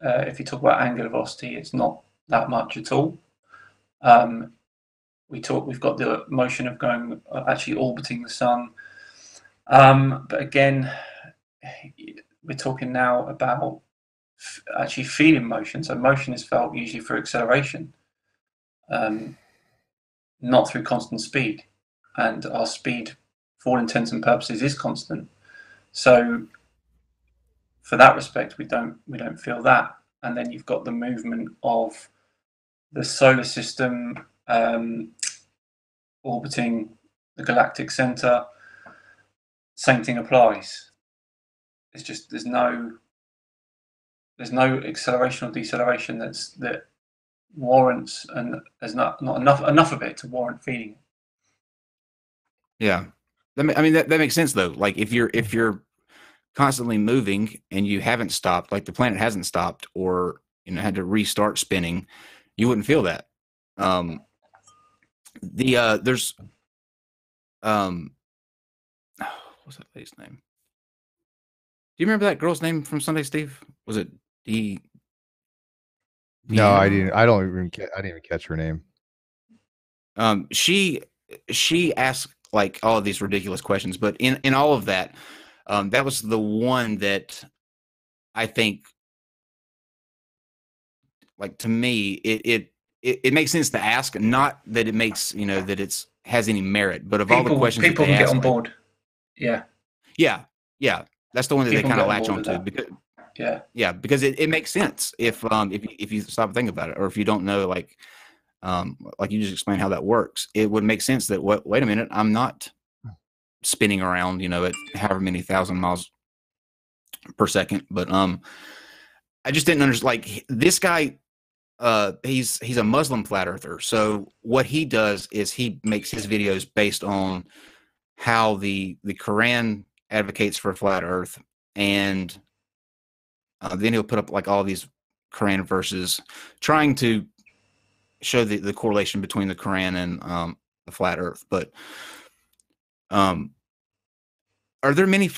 if you talk about angular velocity, it's not that much at all. We've got the motion of going actually orbiting the sun. But again, we're talking now about actually feeling motion. So motion is felt usually through acceleration, not through constant speed. And our speed, for all intents and purposes, is constant. So for that respect, we don't feel that. And then you've got the movement of the solar system orbiting the galactic center. Same thing applies. It's just there's no acceleration or deceleration that warrants, and there's not enough of it to warrant feeling it.
Yeah, that makes sense though. Like if you're constantly moving and you haven't stopped, like the planet hasn't stopped or had to restart spinning, you wouldn't feel that. There's what's that lady's name? Do you remember that girl's name from Sunday, Steve? Was it D?
No, I didn't. I didn't even catch her name.
She asked like all of these ridiculous questions, but in all of that, that was the one that I think, like, to me, it makes sense to ask. Not that it makes that it's has any merit, but of all the questions
people
that they
can
ask,
get on board. Yeah.
That's the one that
People
they kind of
get on
latch
board with
onto
that.
because because it makes sense if you stop and think about it, or if you don't know like you just explained how that works, it would make sense that wait a minute, I'm not spinning around at however many thousand miles per second, but I just didn't understand. Like this guy, he's a Muslim flat earther, so what he does is he makes his videos based on how the Quran advocates for a flat earth, and then he'll put up like all these Quran verses trying to show the correlation between the Quran and the flat Earth. But are there many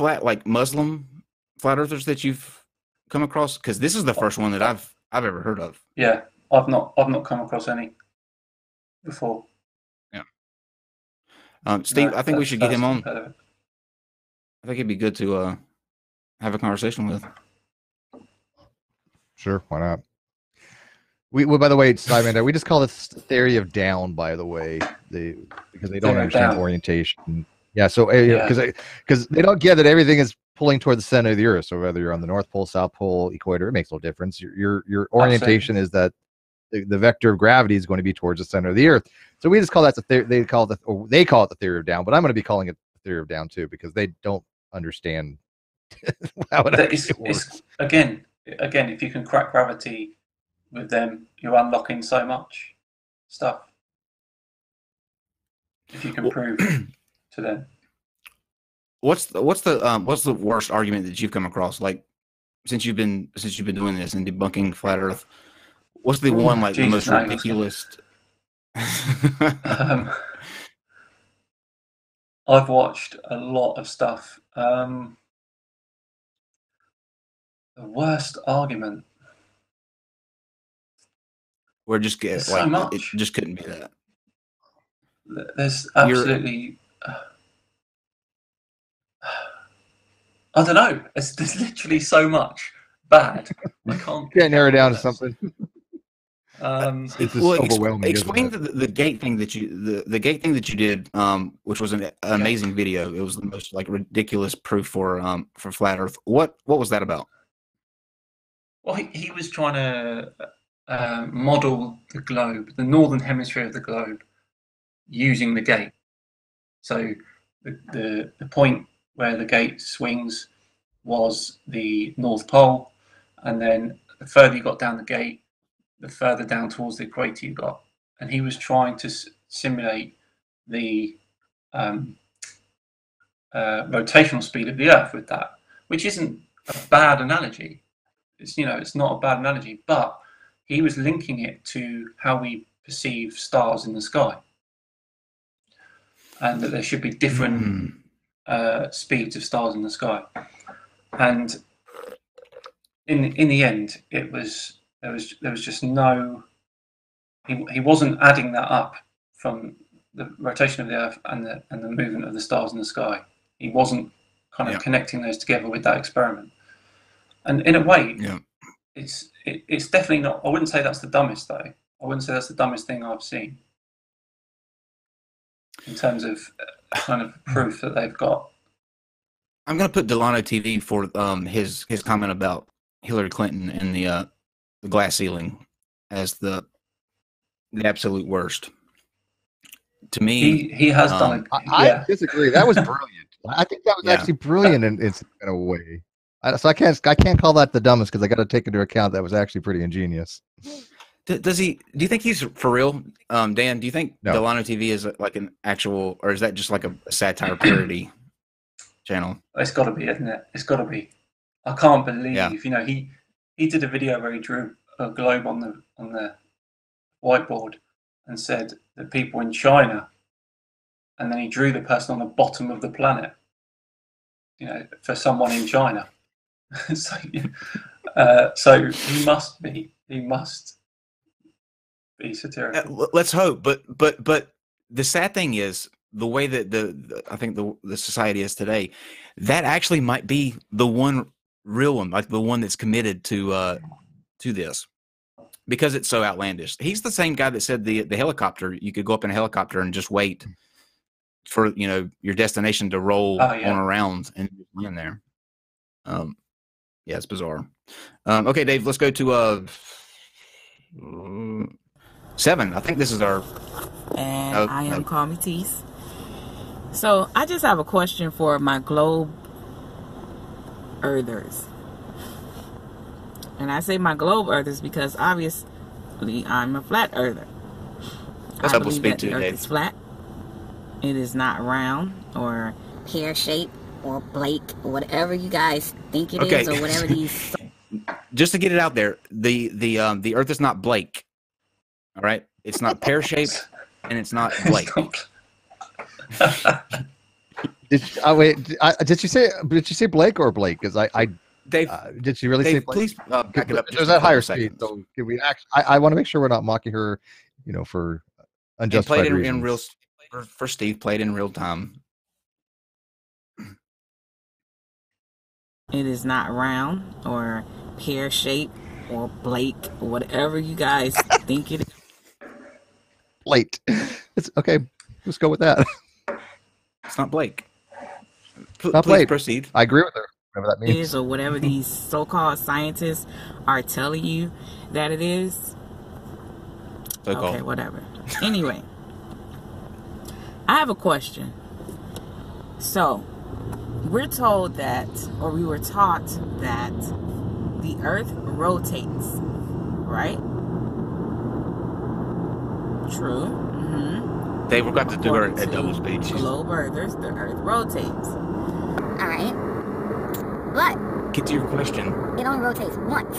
Muslim flat earthers that you've come across? Because this is the first one that I've ever heard of.
Yeah, I've not come across any before.
Yeah. Steve,
No,
I think we should get him on.
I
think it'd be good to have a conversation with.
Sure, why not? Well, by the way, SciMan, we just call this theory of down. By the way, because they don't understand orientation. Yeah, so because they don't get that everything is pulling toward the center of the Earth. So whether you're on the North Pole, South Pole, equator, it makes no difference. Your orientation is that the vector of gravity is going to be towards the center of the Earth. So we just call that they call it the theory of down. But I'm going to be calling it the theory of down too, because they don't understand how it actually works.
Again, if you can crack gravity with them, you're unlocking so much stuff. If you can prove to them.
What's the worst argument that you've come across? Like since you've been doing this and debunking flat Earth, what's the one the most ridiculous?
I've watched a lot of stuff. The worst argument.
Or just get
so much.
It just couldn't be that.
There's absolutely. I don't know. There's literally so much bad. I can't
narrow it down to something.
It's
just overwhelming.
Explain the gate thing that the gate thing that you did, which was an amazing video. It was the most ridiculous proof for flat Earth. What was that about?
Well, he was trying to model the globe, the northern hemisphere of the globe, using the gate. So the point where the gate swings was the North Pole, and then the further you got down the gate, the further down towards the equator you got. And he was trying to simulate the rotational speed of the Earth with that, which isn't a bad analogy. It's not a bad analogy, but he was linking it to how we perceive stars in the sky, and that there should be different speeds of stars in the sky. And in the end, there was just no. He wasn't adding that up from the rotation of the Earth and the movement of the stars in the sky. He wasn't kind of connecting those together with that experiment. And in a way, it's definitely not. I wouldn't say that's the dumbest though. I wouldn't say that's the dumbest thing I've seen in terms of kind of proof that they've got.
I'm going to put Delano TV for his comment about Hillary Clinton and the glass ceiling as the absolute worst. To me,
he has done it.
I disagree. That was brilliant. I think that was actually brilliant in a way. So I can't call that the dumbest because I got to take into account that was actually pretty ingenious.
Do you think he's for real, Dan? Do you think Delano TV is like an actual, or is that just like a satire parody channel?
It's got to be, isn't it? It's got to be. I can't believe he did a video where he drew a globe on the whiteboard and said the people in China, and then he drew the person on the bottom of the planet. For someone in China. So he must be satirical.
Let's hope, but the sad thing is the way that I think the society is today, that actually might be the one real one, like the one that's committed to this, because it's so outlandish. He's the same guy that said the helicopter, you could go up in a helicopter and just wait for your destination to roll on around and land there. It's bizarre. Okay, Dave, let's go to 7. I think this is our.
And I am Call Me Tease. So I just have a question for my globe earthers. And I say my globe earthers because obviously I'm a flat earther.
That's
I
what we'll
believe
speak
that
to,
the earth
Dave.
is flat. It is not round or
pear-shaped or Blake, or whatever you guys think it is, or whatever these.
Just to get it out there, the Earth is not Blake. All right, It's not pear-shaped, and it's not Blake.
Did she say Blake or Blake? Because did she really say Blake?
Please back it up.
There's that higher speed, so can we I want to make sure we're not mocking her, for unjustified reasons.
In real for Steve. Played in real time.
It is not round or pear-shaped or Blake or whatever you guys think it is.
Blake. It's okay. Let's go with that.
It's not Blake.
Not Blake.
Proceed.
I agree with her. Whatever that means.
Or whatever these so-called scientists are telling you that it is.
So-called.
Okay, whatever. Anyway, I have a question. So, we're told that, or we were taught that the Earth rotates, right? True. Mm-hmm.
They forgot to do it at double speed.
Globe Earthers, the Earth rotates.
All right. But
get to your question.
It only rotates once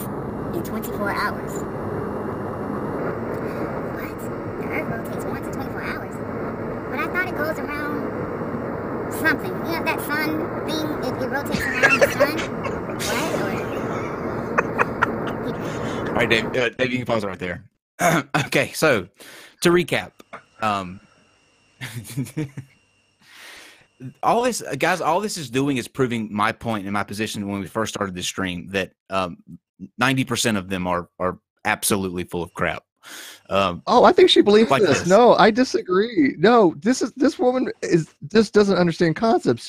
in 24 hours. What? The Earth rotates once in 24 hours? But I thought it goes around something. You know that sun thing? It rotates around the sun? What?
All right, Dave. Dave, you can pause it right there. Okay, so to recap, all this, guys, all this is doing is proving my point and my position when we first started this stream that 90% of them are absolutely full of crap.
I think she believes
like
this. No, I disagree. No, this woman just doesn't understand concepts.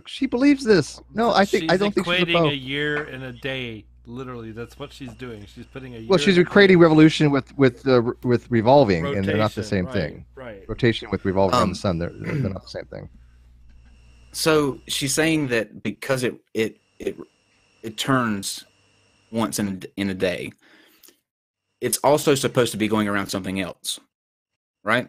She believes this. No, I don't think she's
equating a year and a day. Literally, that's what she's doing. She's putting a year.
Well, she's creating revolution with revolving,
rotation,
and they're not the same thing.
Right.
Rotation with revolving on the sun, they're not the same thing.
So she's saying that because it turns once in a day, it's also supposed to be going around something else, right?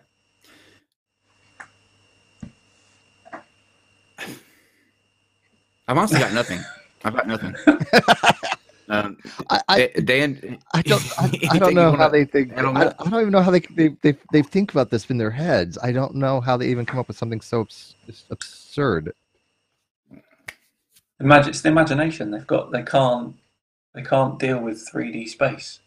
I've honestly got nothing. I've got nothing. Dan,
I don't know how they think. I don't even know how they think about this in their heads. I don't know how they even come up with something so absurd.
It's the imagination they've got. They can't deal with 3D space.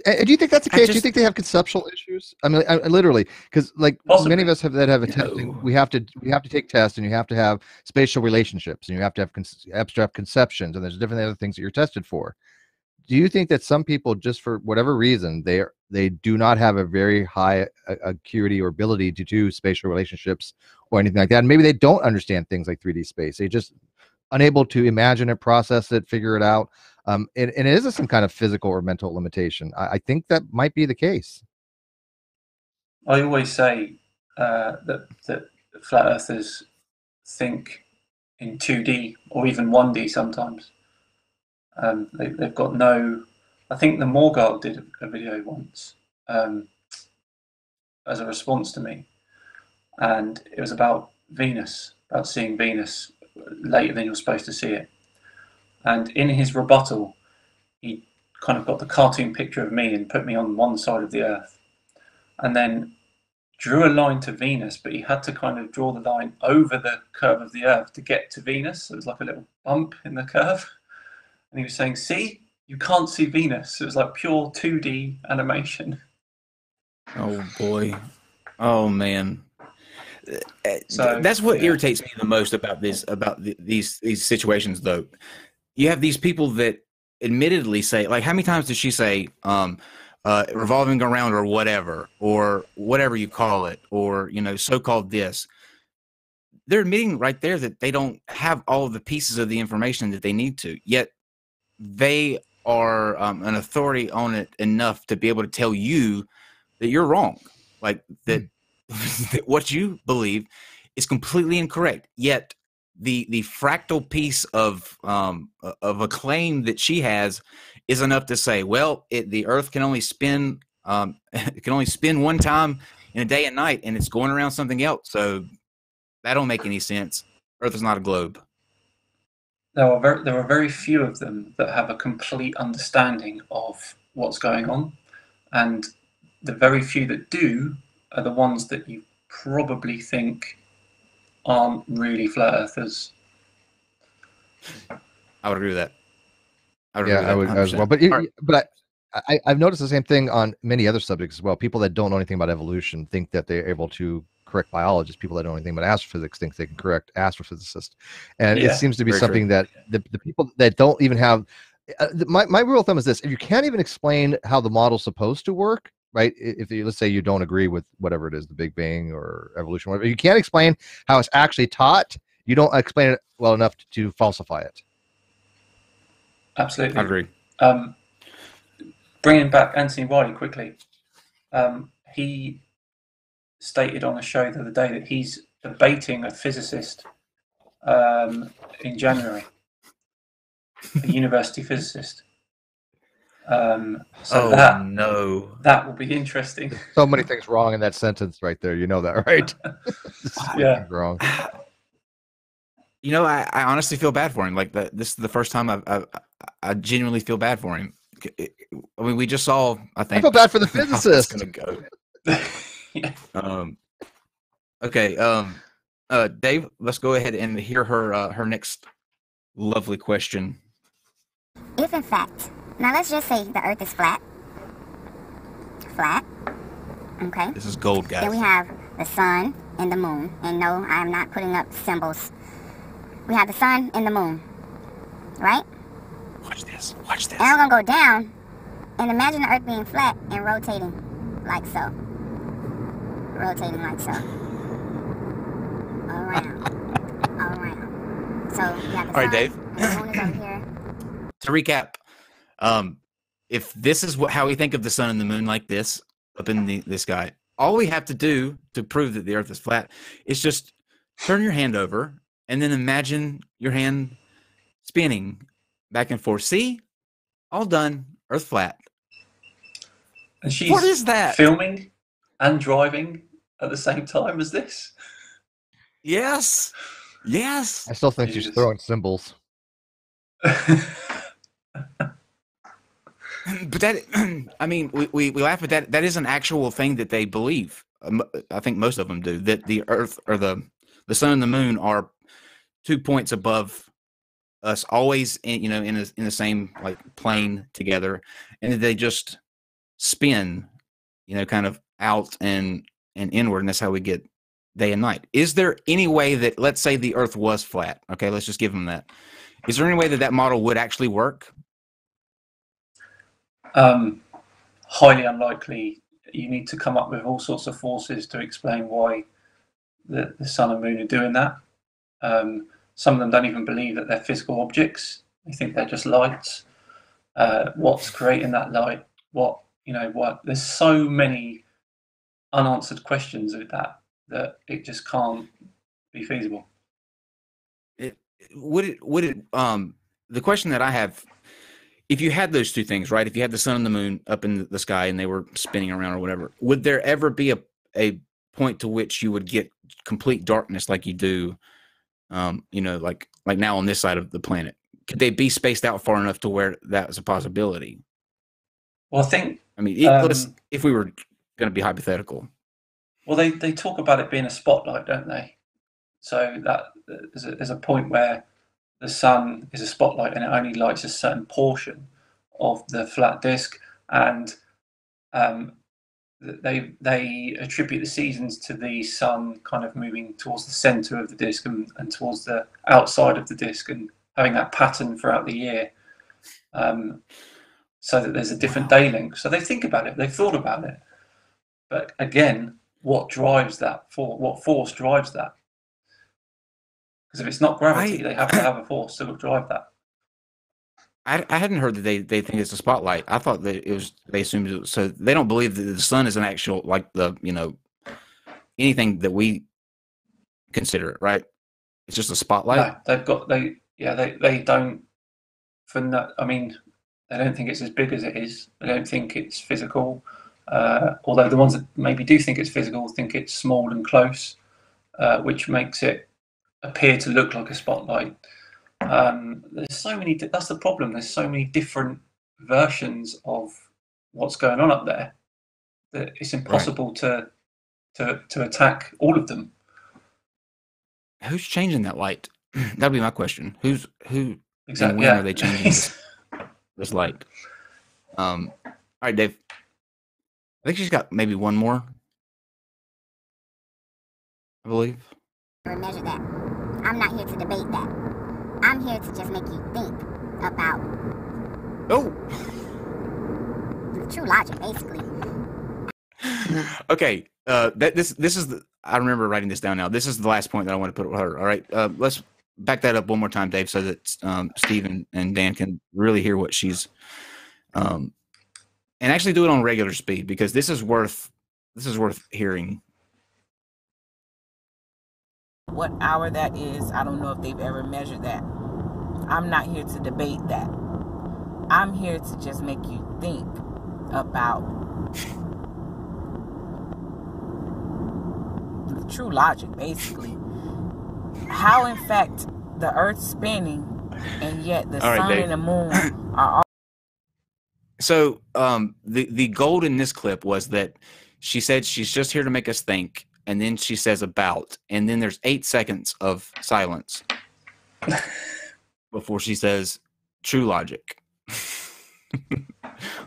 Do you think that's the case? Do you think they have conceptual issues? I mean, literally, because many of us have a testing. We have to take tests, and you have to have spatial relationships, and you have to have abstract conceptions, and there's different other things that you're tested for. Do you think that some people, just for whatever reason, they do not have a very high acuity or ability to do spatial relationships or anything like that? And maybe they don't understand things like 3D space. They just unable to imagine it, process it, figure it out. And it is some kind of physical or mental limitation. I think that might be the case.
I always say that flat earthers think in 2D or even 1D sometimes. They've got no. I think the Morgul did a video once as a response to me, and it was about Venus, about seeing Venus later than you're supposed to see it. And in his rebuttal, he kind of got the cartoon picture of me and put me on one side of the Earth, and then drew a line to Venus, but he had to kind of draw the line over the curve of the Earth to get to Venus. So it was like a little bump in the curve. And he was saying, see, you can't see Venus. It was like pure 2D animation.
Oh, boy. Oh, man. So, that's what irritates me the most about these situations, though. You have these people that admittedly say, like, how many times did she say revolving around or whatever you call it, or, so-called this? They're admitting right there that they don't have all of the pieces of the information that they need to, yet they are an authority on it enough to be able to tell you that you're wrong, like that, that what you believe is completely incorrect. Yet the fractal piece of a claim that she has is enough to say, well, the Earth can only spin it can only spin one time in a day and night, and it's going around something else. So that don't make any sense. Earth is not a globe.
There are very few of them that have a complete understanding of what's going on. and the very few that do are the ones that you probably think aren't really flat earthers.
I would agree with that.
I would as well. But I've noticed the same thing on many other subjects as well. People that don't know anything about evolution think that they're able to correct biologists. People that don't know anything about astrophysics think they can correct astrophysicists. And it seems to be something that the people that don't even have my rule of thumb is this: if you can't even explain how the model's supposed to work, right? If you, let's say you don't agree with whatever it is, the Big Bang or evolution, whatever, you can't explain how it's actually taught. You don't explain it well enough to falsify it.
Absolutely.
I agree.
Bringing back Anthony Wiley quickly, he stated on a show the other day that he's debating a physicist in January, a university physicist. So that will be interesting.
So many things wrong in that sentence right there. You know that, right?
Yeah.
Wrong.
You know, I honestly feel bad for him. Like this is the first time I genuinely feel bad for him. I mean, we just saw. I think
I feel bad for the physicist.
Gonna go. Okay. Dave, let's go ahead and hear her next lovely question.
If in fact, now let's just say the Earth is flat. Flat. Okay.
This is gold, guys.
Then we have the sun and the moon. And no, I am not putting up symbols. We have the sun and the moon. Right?
Watch this. Watch this.
And I'm going to go down and imagine the Earth being flat and rotating like so. Rotating like so. All around. All around. So you have the
All right,
sun
Dave.
and the moon is over here.
To recap, if this is how we think of the sun and the moon, like this up in the sky, all we have to do to prove that the Earth is flat is just turn your hand over and then imagine your hand spinning back and forth. See, all done. Earth flat.
And she's
what is that?
Filming and driving at the same time as this.
Yes. Yes.
I still think she's throwing symbols.
But that, I mean, we laugh at that. That is an actual thing that they believe. I think most of them do, that the Earth or the sun and the moon are 2 points above us, always in the same like plane together, and they just spin, kind of out and inward, and that's how we get day and night. Is there any way that, let's say the Earth was flat? Okay, let's just give them that. Is there any way that model would actually work?
Highly unlikely. You need to come up with all sorts of forces to explain why the sun and moon are doing that. Some of them don't even believe that they're physical objects. They think they're just lights. What's creating that light? What? There's so many unanswered questions with that it just can't be feasible.
Would it the question that I have, if you had those two things, right? If you had the sun and the moon up in the sky and they were spinning around or whatever, would there ever be a point to which you would get complete darkness like you do, like now on this side of the planet? Could they be spaced out far enough to where that was a possibility?
Well, I think.
If we were going to be hypothetical.
Well, they talk about it being a spotlight, don't they? So that there's a point where the sun is a spotlight and it only lights a certain portion of the flat disk, and they attribute the seasons to the sun kind of moving towards the center of the disk and towards the outside of the disk and having that pattern throughout the year, so that there's a different day length. So they think about it, they've thought about it, but again, what drives that? What force drives that? Because if it's not gravity, they have to have a force that will drive that.
I hadn't heard that they think it's a spotlight. I thought that it was, they assumed it was, so they don't believe that the sun is an actual, like anything that we consider it, right? It's just a spotlight.
No, they don't. I mean, they don't think it's as big as it is. They don't think it's physical. Although the ones that maybe do think it's physical think it's small and close, which makes it appear to look like a spotlight. There's so many. That's the problem. There's so many different versions of what's going on up there. that it's impossible to attack all of them.
Who's changing that light? That'd be my question. Who
Exactly.
and when are they changing this light? All right, Dave. I think she's got maybe one more, I believe.
Measure that. I'm not here to debate that. I'm here to just make you think about true logic, basically.
Okay. This is the, I remember writing this down now. This is the last point that I want to put with her. All right. Let's back that up one more time, Dave, so that Steve and Dan can really hear what she's and actually do it on regular speed, because this is worth hearing.
What hour that is, I don't know if they've ever measured that. I'm not here to debate that. I'm here to just make you think about true logic, basically. How, in fact, the Earth's spinning, and yet the sun and the moon are all.
So the gold in this clip was that she said she's just here to make us think, and then she says about, and then there's 8 seconds of silence before she says true logic.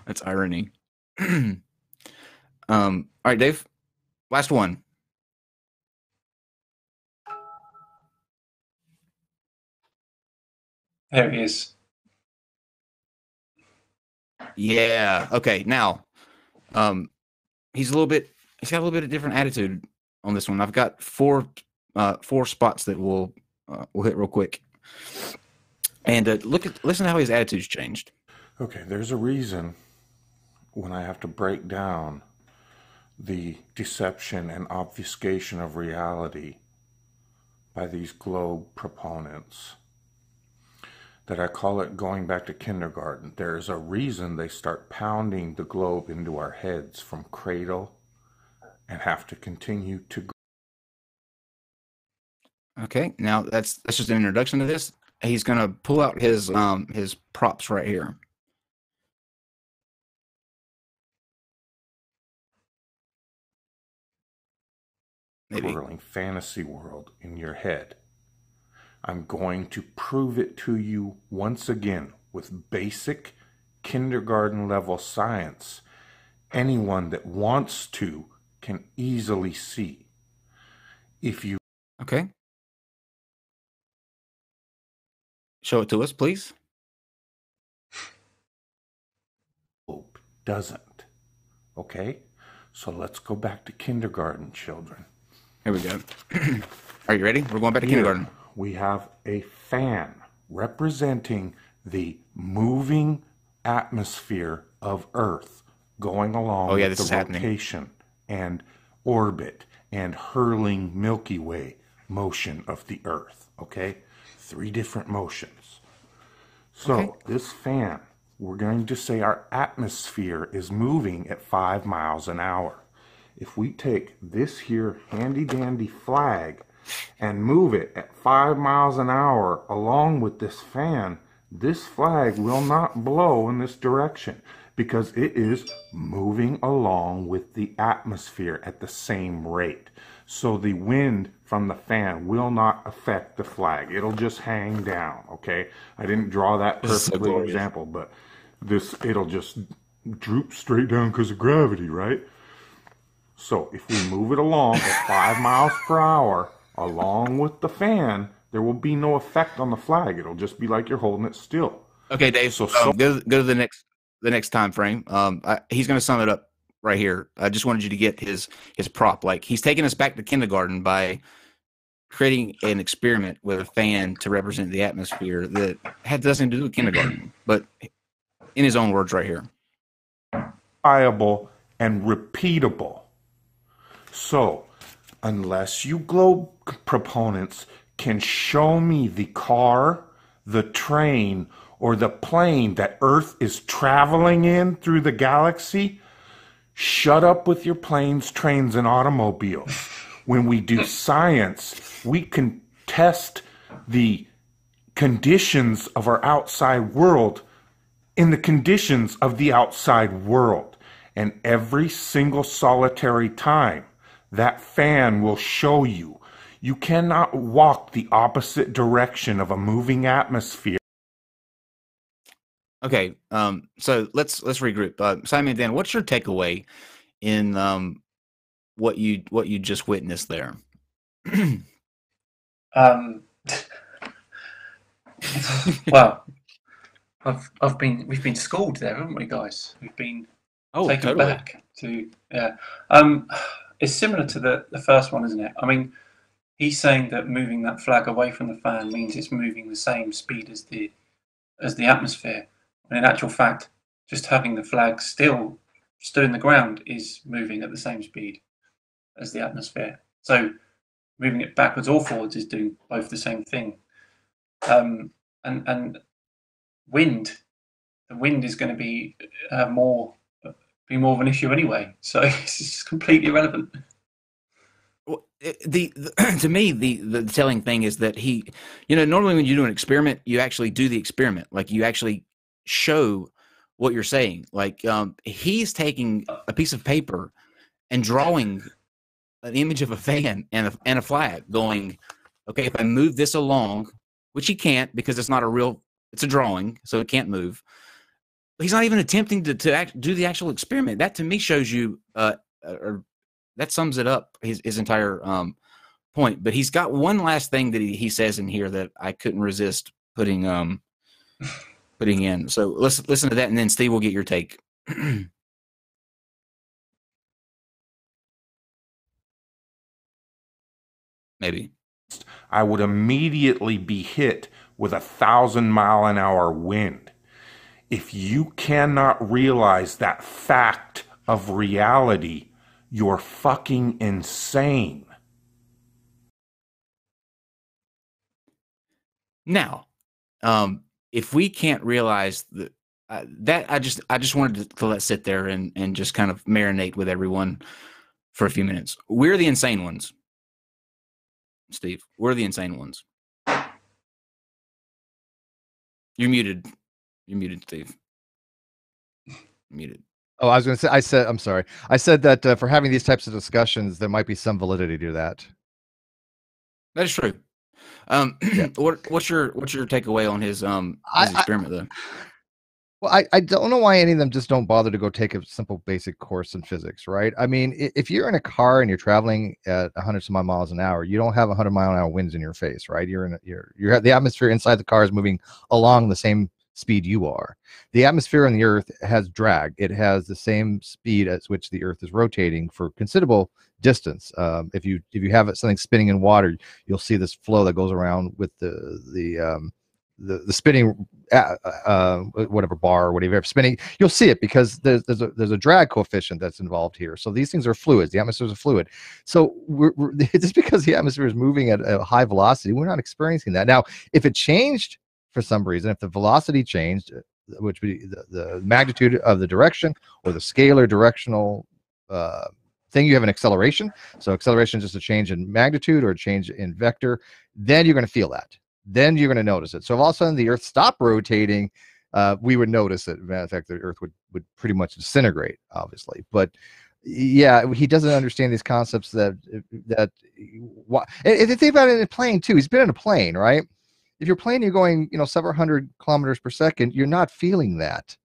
That's irony. All right, Dave, last one.
There he is.
Yeah. Okay. Now, he's got a little bit of different attitude on this one. I've got four spots that we'll hit real quick, and listen to how his attitude's changed.
Okay, there's a reason when I have to break down the deception and obfuscation of reality by these globe proponents that I call it going back to kindergarten. There's a reason they start pounding the globe into our heads from cradle and have to continue to grow.
Okay, now that's just an introduction to this. He's gonna pull out his props right here.
Twirling fantasy world in your head. I'm going to prove it to you once again with basic kindergarten level science. Anyone that wants to can easily see. If you
Okay. Show it to us, please.
Doesn't. Okay? So let's go back to kindergarten, children.
Here we go. Are you ready? We're going back to kindergarten.
We have a fan representing the moving atmosphere of Earth going along with the rotation and orbit and hurling Milky Way motion of the Earth. Okay? 3 different motions. So this fan, we're going to say our atmosphere is moving at 5 miles an hour. If we take this here handy dandy flag and move it at 5 miles an hour along with this fan, this flag will not blow in this direction because it is moving along with the atmosphere at the same rate. So the wind from the fan will not affect the flag. It'll just hang down, okay? I didn't draw that perfectly example, but it'll just droop straight down because of gravity, right? So if we move it along at 5 miles per hour along with the fan, there will be no effect on the flag. It'll just be like you're holding it still.
Okay, Dave. So go to the next time frame. He's going to sum it up right here. I just wanted you to get his prop. Like, he's taking us back to kindergarten by creating an experiment with a fan to represent the atmosphere that had nothing to do with kindergarten, but in his own words right here.
Viable and repeatable. So, unless you globe proponents can show me the car, the train, or the plane that Earth is traveling in through the galaxy, shut up with your planes, trains, and automobiles. When we do science, we can test the conditions of our outside world in the conditions of the outside world. And every single solitary time, that fan will show you you cannot walk the opposite direction of a moving atmosphere.
Okay, so let's regroup. Simon, Dan, what's your takeaway in what you just witnessed there?
Well, we've been schooled there, haven't we, guys? We've been taken
totally
back to it's similar to the first one, isn't it? I mean, he's saying that moving that flag away from the fan means it's moving the same speed as the atmosphere. And in actual fact, just having the flag still stood in the ground is moving at the same speed as the atmosphere. So moving it backwards or forwards is doing both the same thing. And wind, the wind is going to be more of an issue anyway. So it's just completely irrelevant.
Well, to me, the telling thing is that he, normally when you do an experiment, you actually do the experiment. Like you actually show what you're saying. Like he's taking a piece of paper and drawing an image of a fan and a flag, going, okay, if I move this along, which he can't because it's not it's a drawing, so it can't move. He's not even attempting to do the actual experiment. That to me shows you, or that sums it up, his entire point. But he's got one last thing that he says in here that I couldn't resist putting in. So let's listen to that, and then Steve will get your take. Maybe.
I would immediately be hit with 1,000-mile-an-hour wind. If you cannot realize that fact of reality, you're fucking insane.
Now, if we can't realize that I just wanted to let sit there and just kind of marinate with everyone for a few minutes. We're the insane ones, Steve. We're the insane ones. You're muted. You're muted, Steve. Muted.
Oh, I was going to say, I'm sorry. I said that for having these types of discussions, there might be some validity to that.
That is true. Yeah. What's your takeaway on his experiment though?
Well, I don't know why any of them just don't bother to go take a simple basic course in physics, right? I mean, if you're in a car and you're traveling at 100-some miles an hour, you don't have 100-mile-an-hour winds in your face, right? The atmosphere inside the car is moving along the same speed you are. The atmosphere on the Earth has drag. It has the same speed at which the Earth is rotating for considerable distance. If you have something spinning in water, you'll see this flow that goes around with the spinning whatever bar or whatever spinning. You'll see it because there's a drag coefficient that's involved here. So these things are fluids. The atmosphere is a fluid. So just because the atmosphere is moving at a high velocity, we're not experiencing that. Now, if it changed for some reason, if the velocity changed, which would be the magnitude of the direction or the scalar directional thing, you have an acceleration. So acceleration is just a change in magnitude or a change in vector. Then you're going to feel that. Then you're going to notice it. So if all of a sudden the Earth stopped rotating, we would notice it. Matter of fact, the Earth would pretty much disintegrate, obviously. But yeah, he doesn't understand these concepts if you think about it in a plane too, he's been in a plane, right? If you're playing, you're going, several hundred kilometers per second, you're not feeling that.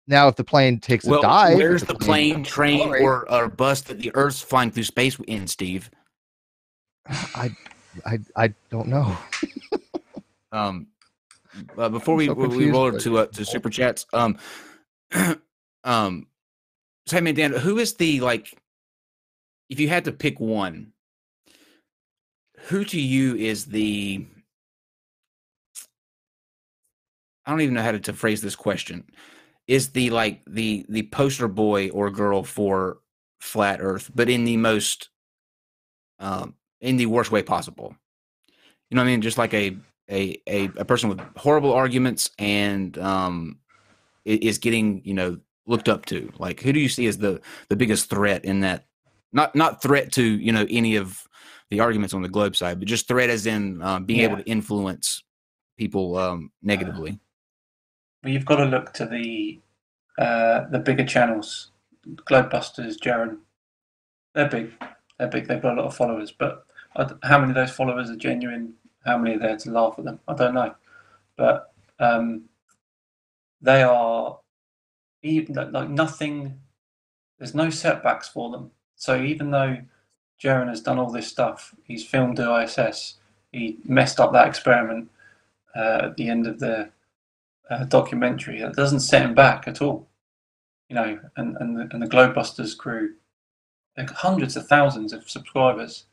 Now, if the plane takes a dive,
where's the plane, train, or bus that the Earth's flying through space in, Steve?
I don't know.
Before we roll to super chats, Simon, Dan, who is if you had to pick one, who to you is the? I don't even know how to phrase this question. Is the poster boy or girl for flat Earth, but in the most in the worst way possible? You know what I mean? Just like a person with horrible arguments and is getting looked up to. Like, who do you see as the biggest threat in that? Not threat to any of the arguments on the globe side, but just threat as in being able to influence people negatively.
Well, you've got to look to the bigger channels Globebusters, Jaren, they're big. They're big. They've got a lot of followers, but how many of those followers are genuine? How many are there to laugh at them? I don't know. But they are like nothing. There's no setbacks for them. So even though Jaren has done all this stuff, he's filmed the ISS, he messed up that experiment at the end of the documentary. That doesn't set him back at all. You know, and the Globebusters crew, they've got hundreds of thousands of subscribers,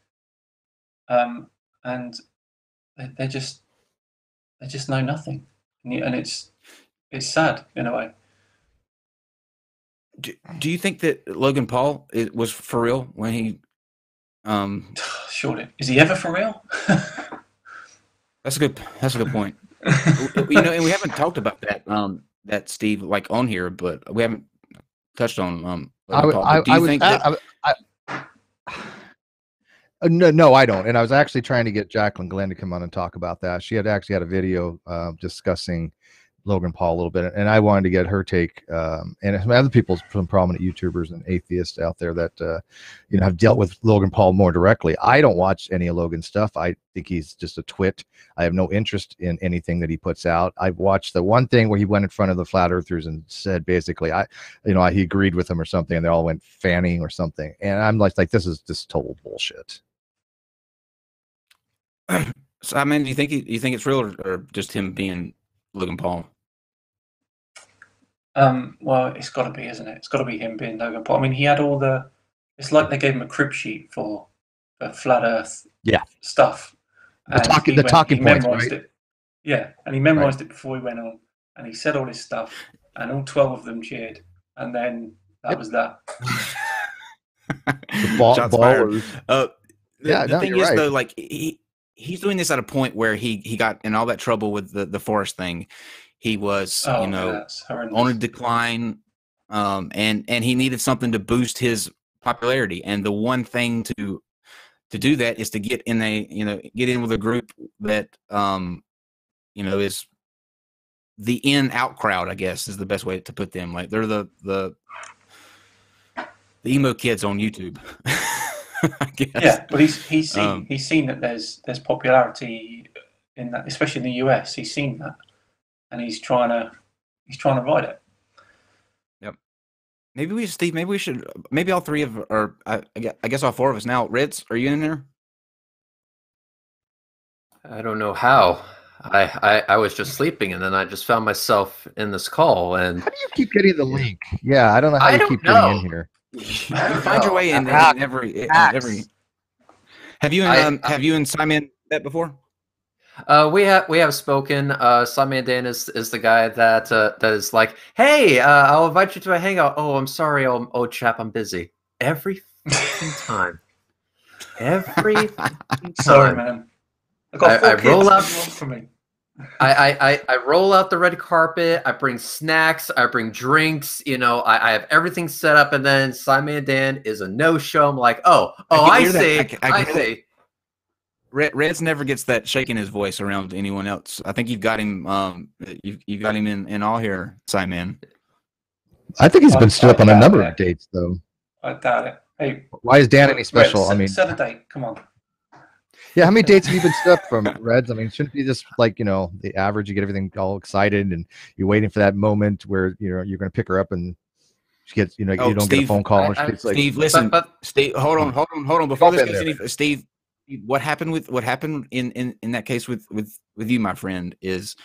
and they just know nothing, and it's sad in a way.
Do you think that Logan Paul was for real when he?
Surely, is he ever for real?
That's a good point. You know, and we haven't talked about that Steve, like, on here, but we haven't touched on Logan Paul. Do you think that?
No, I don't. And I was actually trying to get Jacqueline Glenn to come on and talk about that. She had actually had a video discussing Logan Paul a little bit, and I wanted to get her take, and some other people, some prominent YouTubers and atheists out there that you know, have dealt with Logan Paul more directly. I don't watch any of Logan's stuff. I think he's just a twit. I have no interest in anything that he puts out. I've watched the one thing where he went in front of the flat earthers and said basically, he agreed with them or something, and they all went fanning or something, and I'm like this is just total bullshit.
So, I mean, do you think it's real, or just him being Logan Paul?
Well, it's got to be, isn't it? It's got to be him being Logan Paul. I mean, he had all the. It's like they gave him a crib sheet for flat Earth stuff.
The talking points, right?
It. Yeah, and he memorized it before he went on, and he said all this stuff, and all 12 of them cheered, and then that was that.
Shots fired. The thing is, though, like he's doing this at a point where he got in all that trouble with the forest thing. He was, on a decline, and he needed something to boost his popularity. And the one thing to do that is to get in with a group that, is the in-out crowd, I guess, is the best way to put them. Like, they're the emo kids on YouTube. I guess. Yeah,
but he's seen that there's popularity in that, especially in the US. He's seen that, and he's trying to ride it.
Yep. Maybe all three of, or I guess all four of us now. Reds, are you in there?
I don't know how. I was just sleeping, and then I just found myself in this call. And
how do you keep getting the link? Yeah, I don't know how you keep getting in here.
You find your way in every. Have you and SciMan met before?
We have spoken. SciMan Dan is the guy that is like, hey, I'll invite you to a hangout. Oh, I'm sorry, old chap, I'm busy. Every time. Every time.
Sorry, man.
I roll out for me. I roll out the red carpet. I bring snacks. I bring drinks. I have everything set up, and then SciMan Dan is a no-show. I'm like, I see.
Reds never gets that shaking his voice around anyone else. I think you've got him. You've got him in all here, SciMan.
I think he's been stood up on a number of dates, though.
I doubt it. Hey,
why is Dan any special?
Reds, set a date. Come on.
Yeah, how many dates have you been stood up from, Reds? I mean, shouldn't it be just like, the average? You get everything all excited, and you're waiting for that moment where you're going to pick her up, and she gets, you don't get a phone call.
Steve, listen, Steve, hold on. Before this, Steve, what happened in that case with you, my friend, is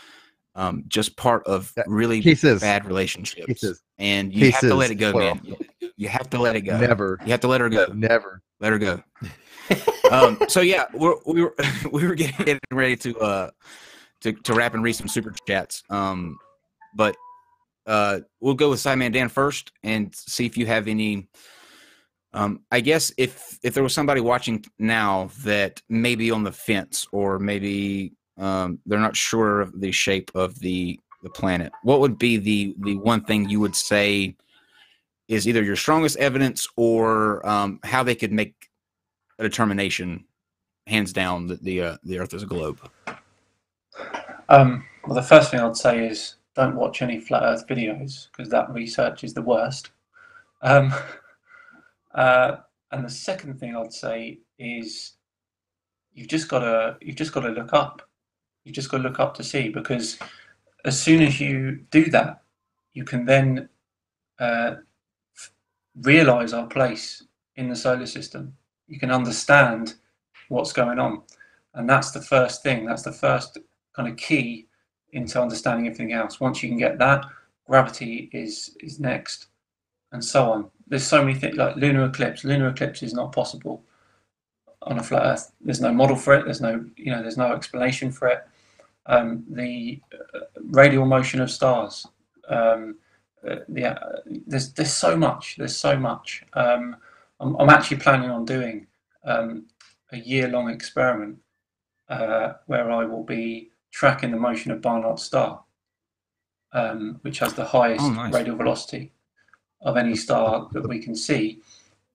just part of really bad relationships, and you have to let it go, man. You have to let it go.
Never.
You have to let her go.
Never.
Let her go. So yeah, we were getting ready to wrap and read some super chats. But we'll go with SciMan Dan first and see if you have any. I guess if there was somebody watching now that may be on the fence, or maybe they're not sure of the shape of the planet, what would be the one thing you would say is either your strongest evidence, or how they could make a determination, hands down, that the Earth is a globe?
Well, the first thing I'd say is don't watch any flat Earth videos, because that research is the worst. And the second thing I'd say is you've just got to look up. You've just got to look up to see, because as soon as you do that, you can then realize our place in the solar system. You can understand what's going on, and that's the first thing. That's the first kind of key into understanding everything else. Once you can get that, gravity is next, and so on. There's so many things like lunar eclipse. Lunar eclipse is not possible on a flat Earth. There's no model for it. There's no explanation for it. The radial motion of stars. There's so much. There's so much. I'm actually planning on doing a year-long experiment where I will be tracking the motion of Barnard's star, which has the highest radial velocity of any star that we can see.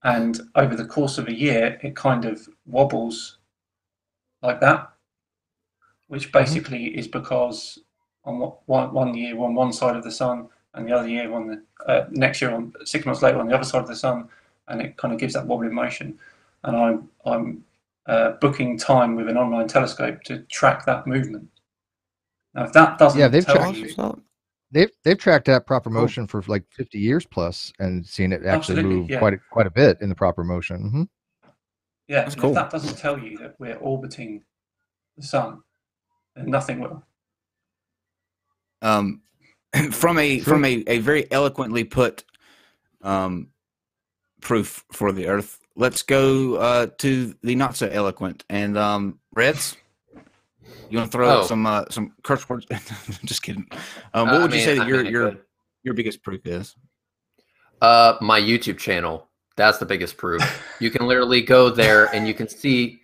And over the course of a year, it kind of wobbles like that, which basically is because on one year we're on one side of the sun, and the other year on the next year, 6 months later, on the other side of the sun, and it kind of gives that wobbling motion. And I'm booking time with an online telescope to track that movement. Now, if that doesn't tell you,
they've tracked that proper motion for like 50 years plus, and seen it actually move quite a bit in the proper motion.
Yeah, if that doesn't tell you that we're orbiting the sun, then nothing will.
From a very eloquently put proof for the Earth, let's go to the not so eloquent. And Reds, you want to throw out some curse words? Just kidding. What would you say that your biggest proof is?
My YouTube channel. That's the biggest proof. You can literally go there and you can see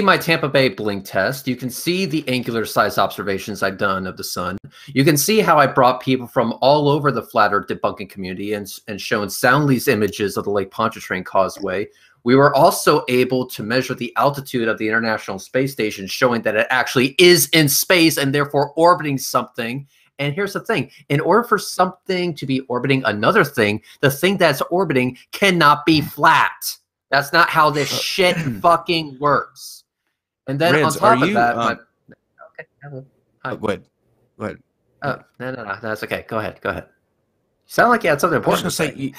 my Tampa Bay blink test. You can see the angular size observations I've done of the sun. You can see how I brought people from all over the flat earth debunking community and shown sound lease images of the Lake Pontchartrain Causeway. We were also able to measure the altitude of the International Space Station, showing that it actually is in space and therefore orbiting something. And here's the thing. In order for something to be orbiting another thing, the thing that's orbiting cannot be flat. That's not how this shit fucking works. And then
Reds,
on top of that,
okay. Hi. Go ahead.
Oh, no, that's okay. Go ahead. You sound like you had something important to say.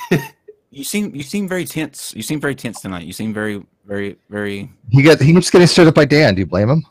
You seem very tense. You seem very tense tonight. You seem very, very, very.
He keeps getting stirred up by Dan. Do you blame him?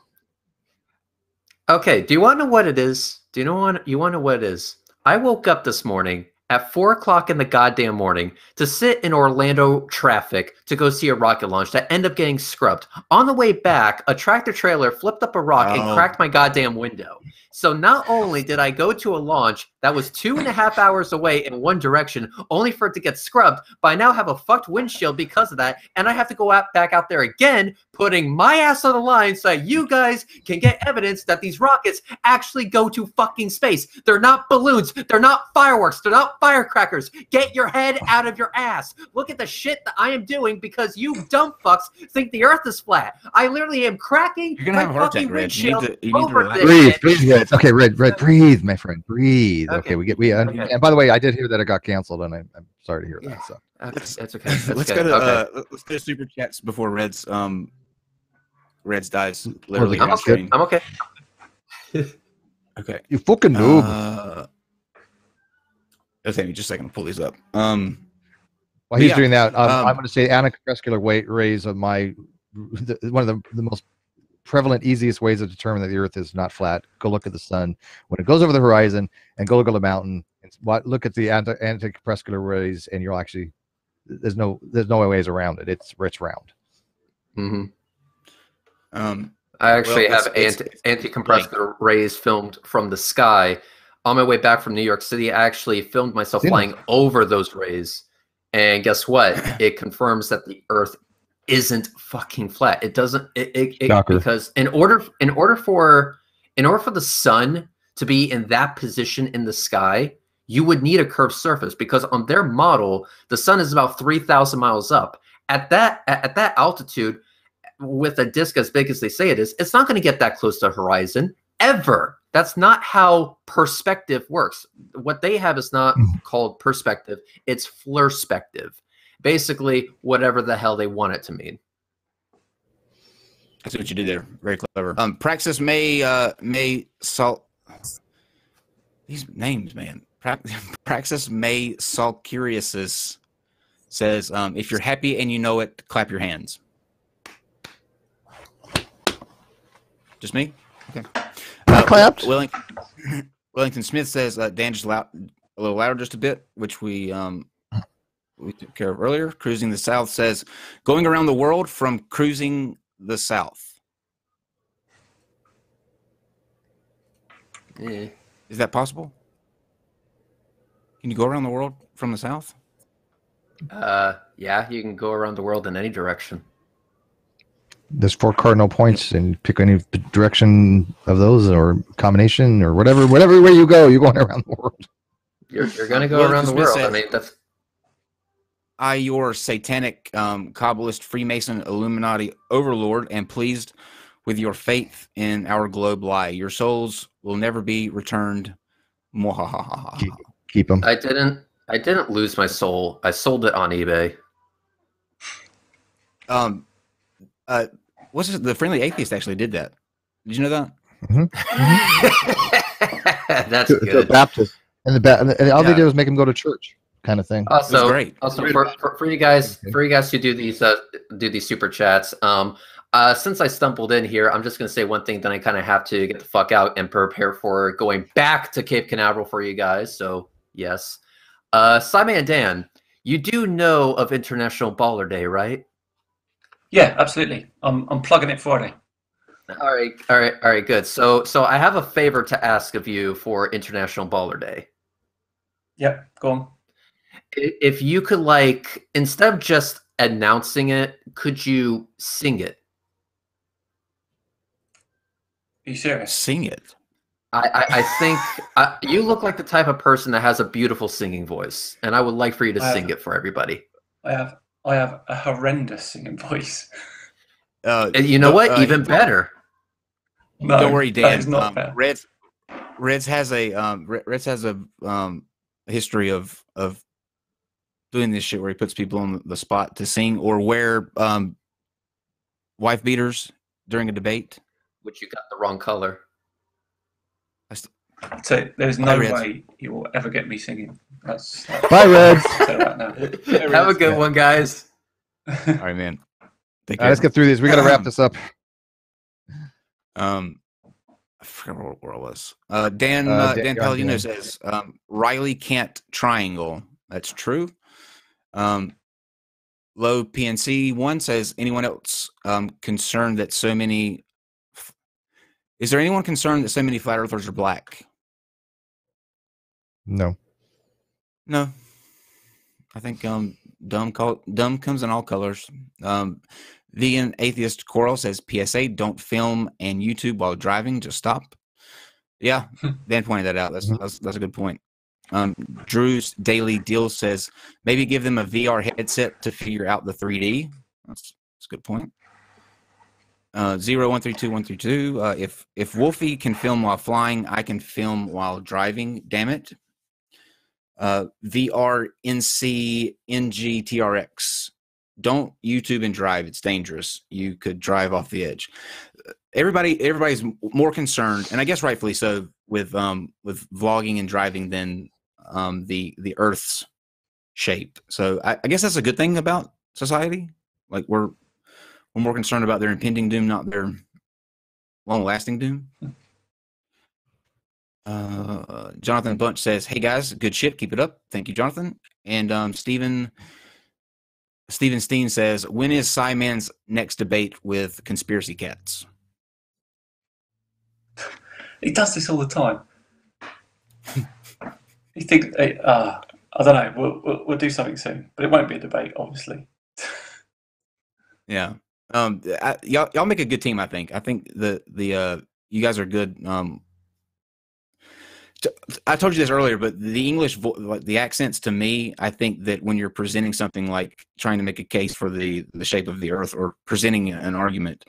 Okay. Do you want to know what it is? You want to know what it is? I woke up this morning at 4 o'clock in the goddamn morning to sit in Orlando traffic to go see a rocket launch that ended up getting scrubbed. On the way back, a tractor trailer flipped up a rock and cracked my goddamn window. So not only did I go to a launch that was 2.5 hours away in one direction, only for it to get scrubbed, but I now have a fucked windshield because of that, and I have to go back out there again, putting my ass on the line so that you guys can get evidence that these rockets actually go to fucking space. They're not balloons. They're not fireworks. They're not firecrackers. Get your head out of your ass. Look at the shit that I am doing because you dumb fucks think the Earth is flat. I literally am cracking my fucking windshield over this shit.
Breathe. Okay, Red, breathe, my friend, breathe. Okay, and by the way, I did hear that it got canceled, and I'm sorry to hear that. So
that's okay.
Let's go to super chats before Reds dies literally.
I'm okay.
Okay.
You fucking noob.
Okay, just a second to pull these up.
While he's doing that, I'm going to say anticorpuscular rays of one of the most prevalent, easiest ways to determine that the Earth is not flat. Go look at the sun when it goes over the horizon, and go look at the mountain. And look at the anticorpuscular rays, and you'll actually there's no ways around it. It's round.
Mm-hmm. I actually have anti-compressor rays filmed from the sky. On my way back from New York City, I actually filmed myself flying over those rays. And guess what? It confirms that the Earth isn't fucking flat. It doesn't because in order for the sun to be in that position in the sky, you would need a curved surface, because on their model, the sun is about 3,000 miles up. At that altitude, with a disk as big as they say it is, it's not going to get that close to the horizon. ever. That's not how perspective works. What they have is not called perspective. It's flirspective. Basically, whatever the hell they want it to mean.
I see what you did there. Very clever. Praxis may salt. These names, man. Praxis May Sulcurious says, if you're happy and you know it, clap your hands. Just me? Okay.
Clapped.
Wellington Smith says, Dan, just a little louder just a bit, which we took care of earlier. Cruising the South says, going around the world from cruising the South.
Yeah.
Is that possible? Can you go around the world from the South?
Yeah, you can go around the world in any direction.
There's 4 cardinal points, and pick any direction of those, or combination, or whatever way you go, you're going around the world.
You're going to go around the world. I mean, that's.
Your satanic Kabbalist, Freemason, Illuminati overlord, and pleased with your faith in our globe lie. Your souls will never be returned.
Keep them.
I didn't lose my soul. I sold it on eBay.
What's this? The Friendly Atheist actually did that. Did you know that?
That's
to
good.
Baptist, and all they did was make him go to church, kind of thing.
Also,
great.
Also for you guys, who do these super chats. Since I stumbled in here, I'm just going to say one thing. Then I kind of have to get the fuck out and prepare for going back to Cape Canaveral for you guys. So yes, SciMan Dan, you do know of International Baller Day, right?
Yeah, absolutely. I'm plugging it Friday.
All right, good. So I have a favor to ask of you for International Baller Day.
Yep, go on.
If you could, like, instead of just announcing it, could you sing it?
Are you serious?
Sing it.
I think you look like the type of person that has a beautiful singing voice, and I would like for you to sing it for everybody.
I have a horrendous singing voice.
And you know what? Even better.
No,
don't worry, Dan.
that is not fair.
Reds has a history of doing this shit where he puts people on the spot to sing or wear wife beaters during a debate.
Which you got the wrong color.
So there's no way you will ever get me singing. That's
Bye, Reds.
Have a good one, guys.
All right, man.
All right, let's get through these. We got to wrap this up.
I forgot where I was. Dan Palladino says Riley can't triangle. That's true. Low PNC 1 says, anyone else concerned that so many? Is there anyone concerned that so many flat earthers are black?
No.
I think dumb comes in all colors. Vegan Atheist Coral says, PSA, don't film and YouTube while driving. Just stop. Yeah, Dan pointed that out. That's a good point. Drew's Daily Deal says, maybe give them a VR headset to figure out the 3D. That's a good point. 0132132. If Wolfie can film while flying, I can film while driving. Damn it. VRNCNGTRX. Don't YouTube and drive. It's dangerous. You could drive off the edge. Everybody's more concerned, and I guess rightfully so, with vlogging and driving than the Earth's shape. So I guess that's a good thing about society. Like we're more concerned about their impending doom, not their long-lasting doom. Jonathan Bunch says, hey guys, good shit, keep it up. Thank you, Jonathan. And Steven Steen says, when is SciMan's next debate with Conspiracy Cats?
He does this all the time. You think, I don't know, we'll do something soon, but it won't be a debate, obviously.
Yeah. Y'all make a good team, I think. I think the you guys are good. I told you this earlier, but the English, like the accents, to me, I think that when you're presenting something like trying to make a case for the shape of the Earth or presenting an argument,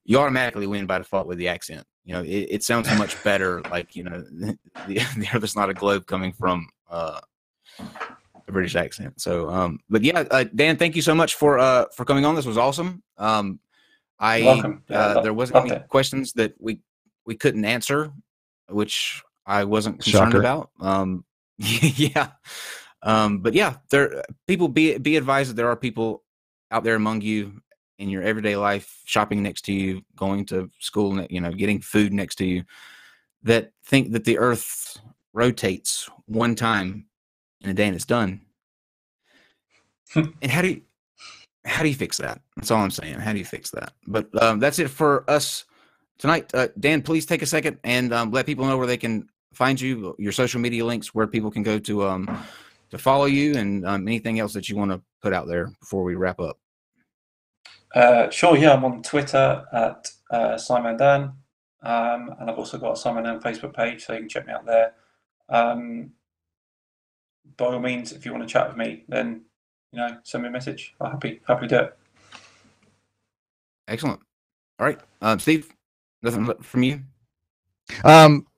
you automatically win by default with the accent. it sounds much better. Like, the Earth is not a globe coming from a British accent. So, but yeah, Dan, thank you so much for coming on. This was awesome.
You're welcome.
There wasn't any questions that we couldn't answer, which I wasn't concerned about. Yeah. But yeah, people be advised that there are people out there among you in your everyday life, shopping next to you, going to school, getting food next to you, that think that the Earth rotates one time in a day and it's done. And how do you fix that? That's all I'm saying. How do you fix that? But that's it for us tonight. Dan, please take a second and let people know where they can find you, your social media links, where people can go to follow you, and anything else that you want to put out there before we wrap up.
Sure, yeah, I'm on Twitter at SciMan Dan, and I've also got a SciMan Dan Facebook page, so you can check me out there. By all means, if you want to chat with me, then send me a message. I'm happy to do it.
Excellent. All right, Steve, nothing from you.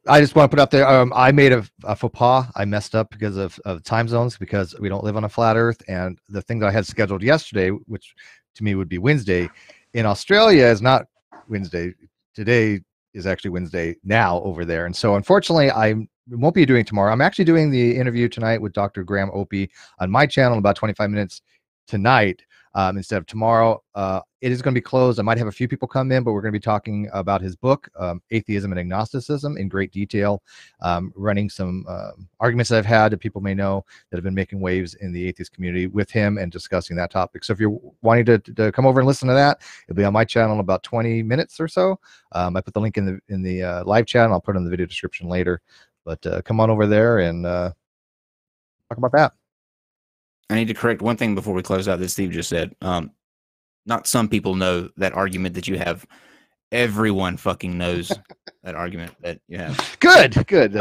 I just want to put out there, I made a faux pas. I messed up because of time zones, because we don't live on a flat Earth, and the thing that I had scheduled yesterday, which to me would be Wednesday, in Australia is not Wednesday. Today is actually Wednesday now over there, and so unfortunately I won't be doing tomorrow. I'm actually doing the interview tonight with Dr. Graham Opie on my channel in about 25 minutes tonight. Instead of tomorrow. It is going to be closed. I might have a few people come in, but we're going to be talking about his book, Atheism and Agnosticism, in great detail, running some arguments that I've had that people may know that have been making waves in the atheist community with him, and discussing that topic. So if you're wanting to come over and listen to that, it'll be on my channel in about 20 minutes or so. I put the link in the live chat, and I'll put it in the video description later. But come on over there and talk about that.
I need to correct one thing before we close out that Steve just said. Not some people know that argument that you have. Everyone fucking knows that argument that you have.
Good. That's good.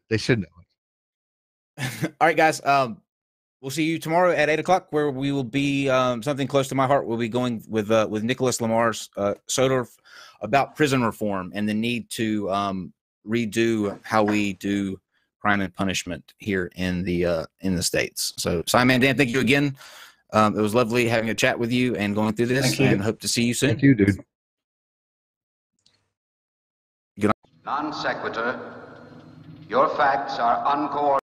They should know.
All right, guys. We'll see you tomorrow at 8 o'clock, where we will be something close to my heart. We'll be going with Nicholas Lamar's Soder about prison reform and the need to redo how we do crime and punishment here in the States. So, SciMan Dan, thank you again. It was lovely having a chat with you and going through this, and hope to see you soon.
Thank you, dude.
Non sequitur. Your facts are uncoordinated.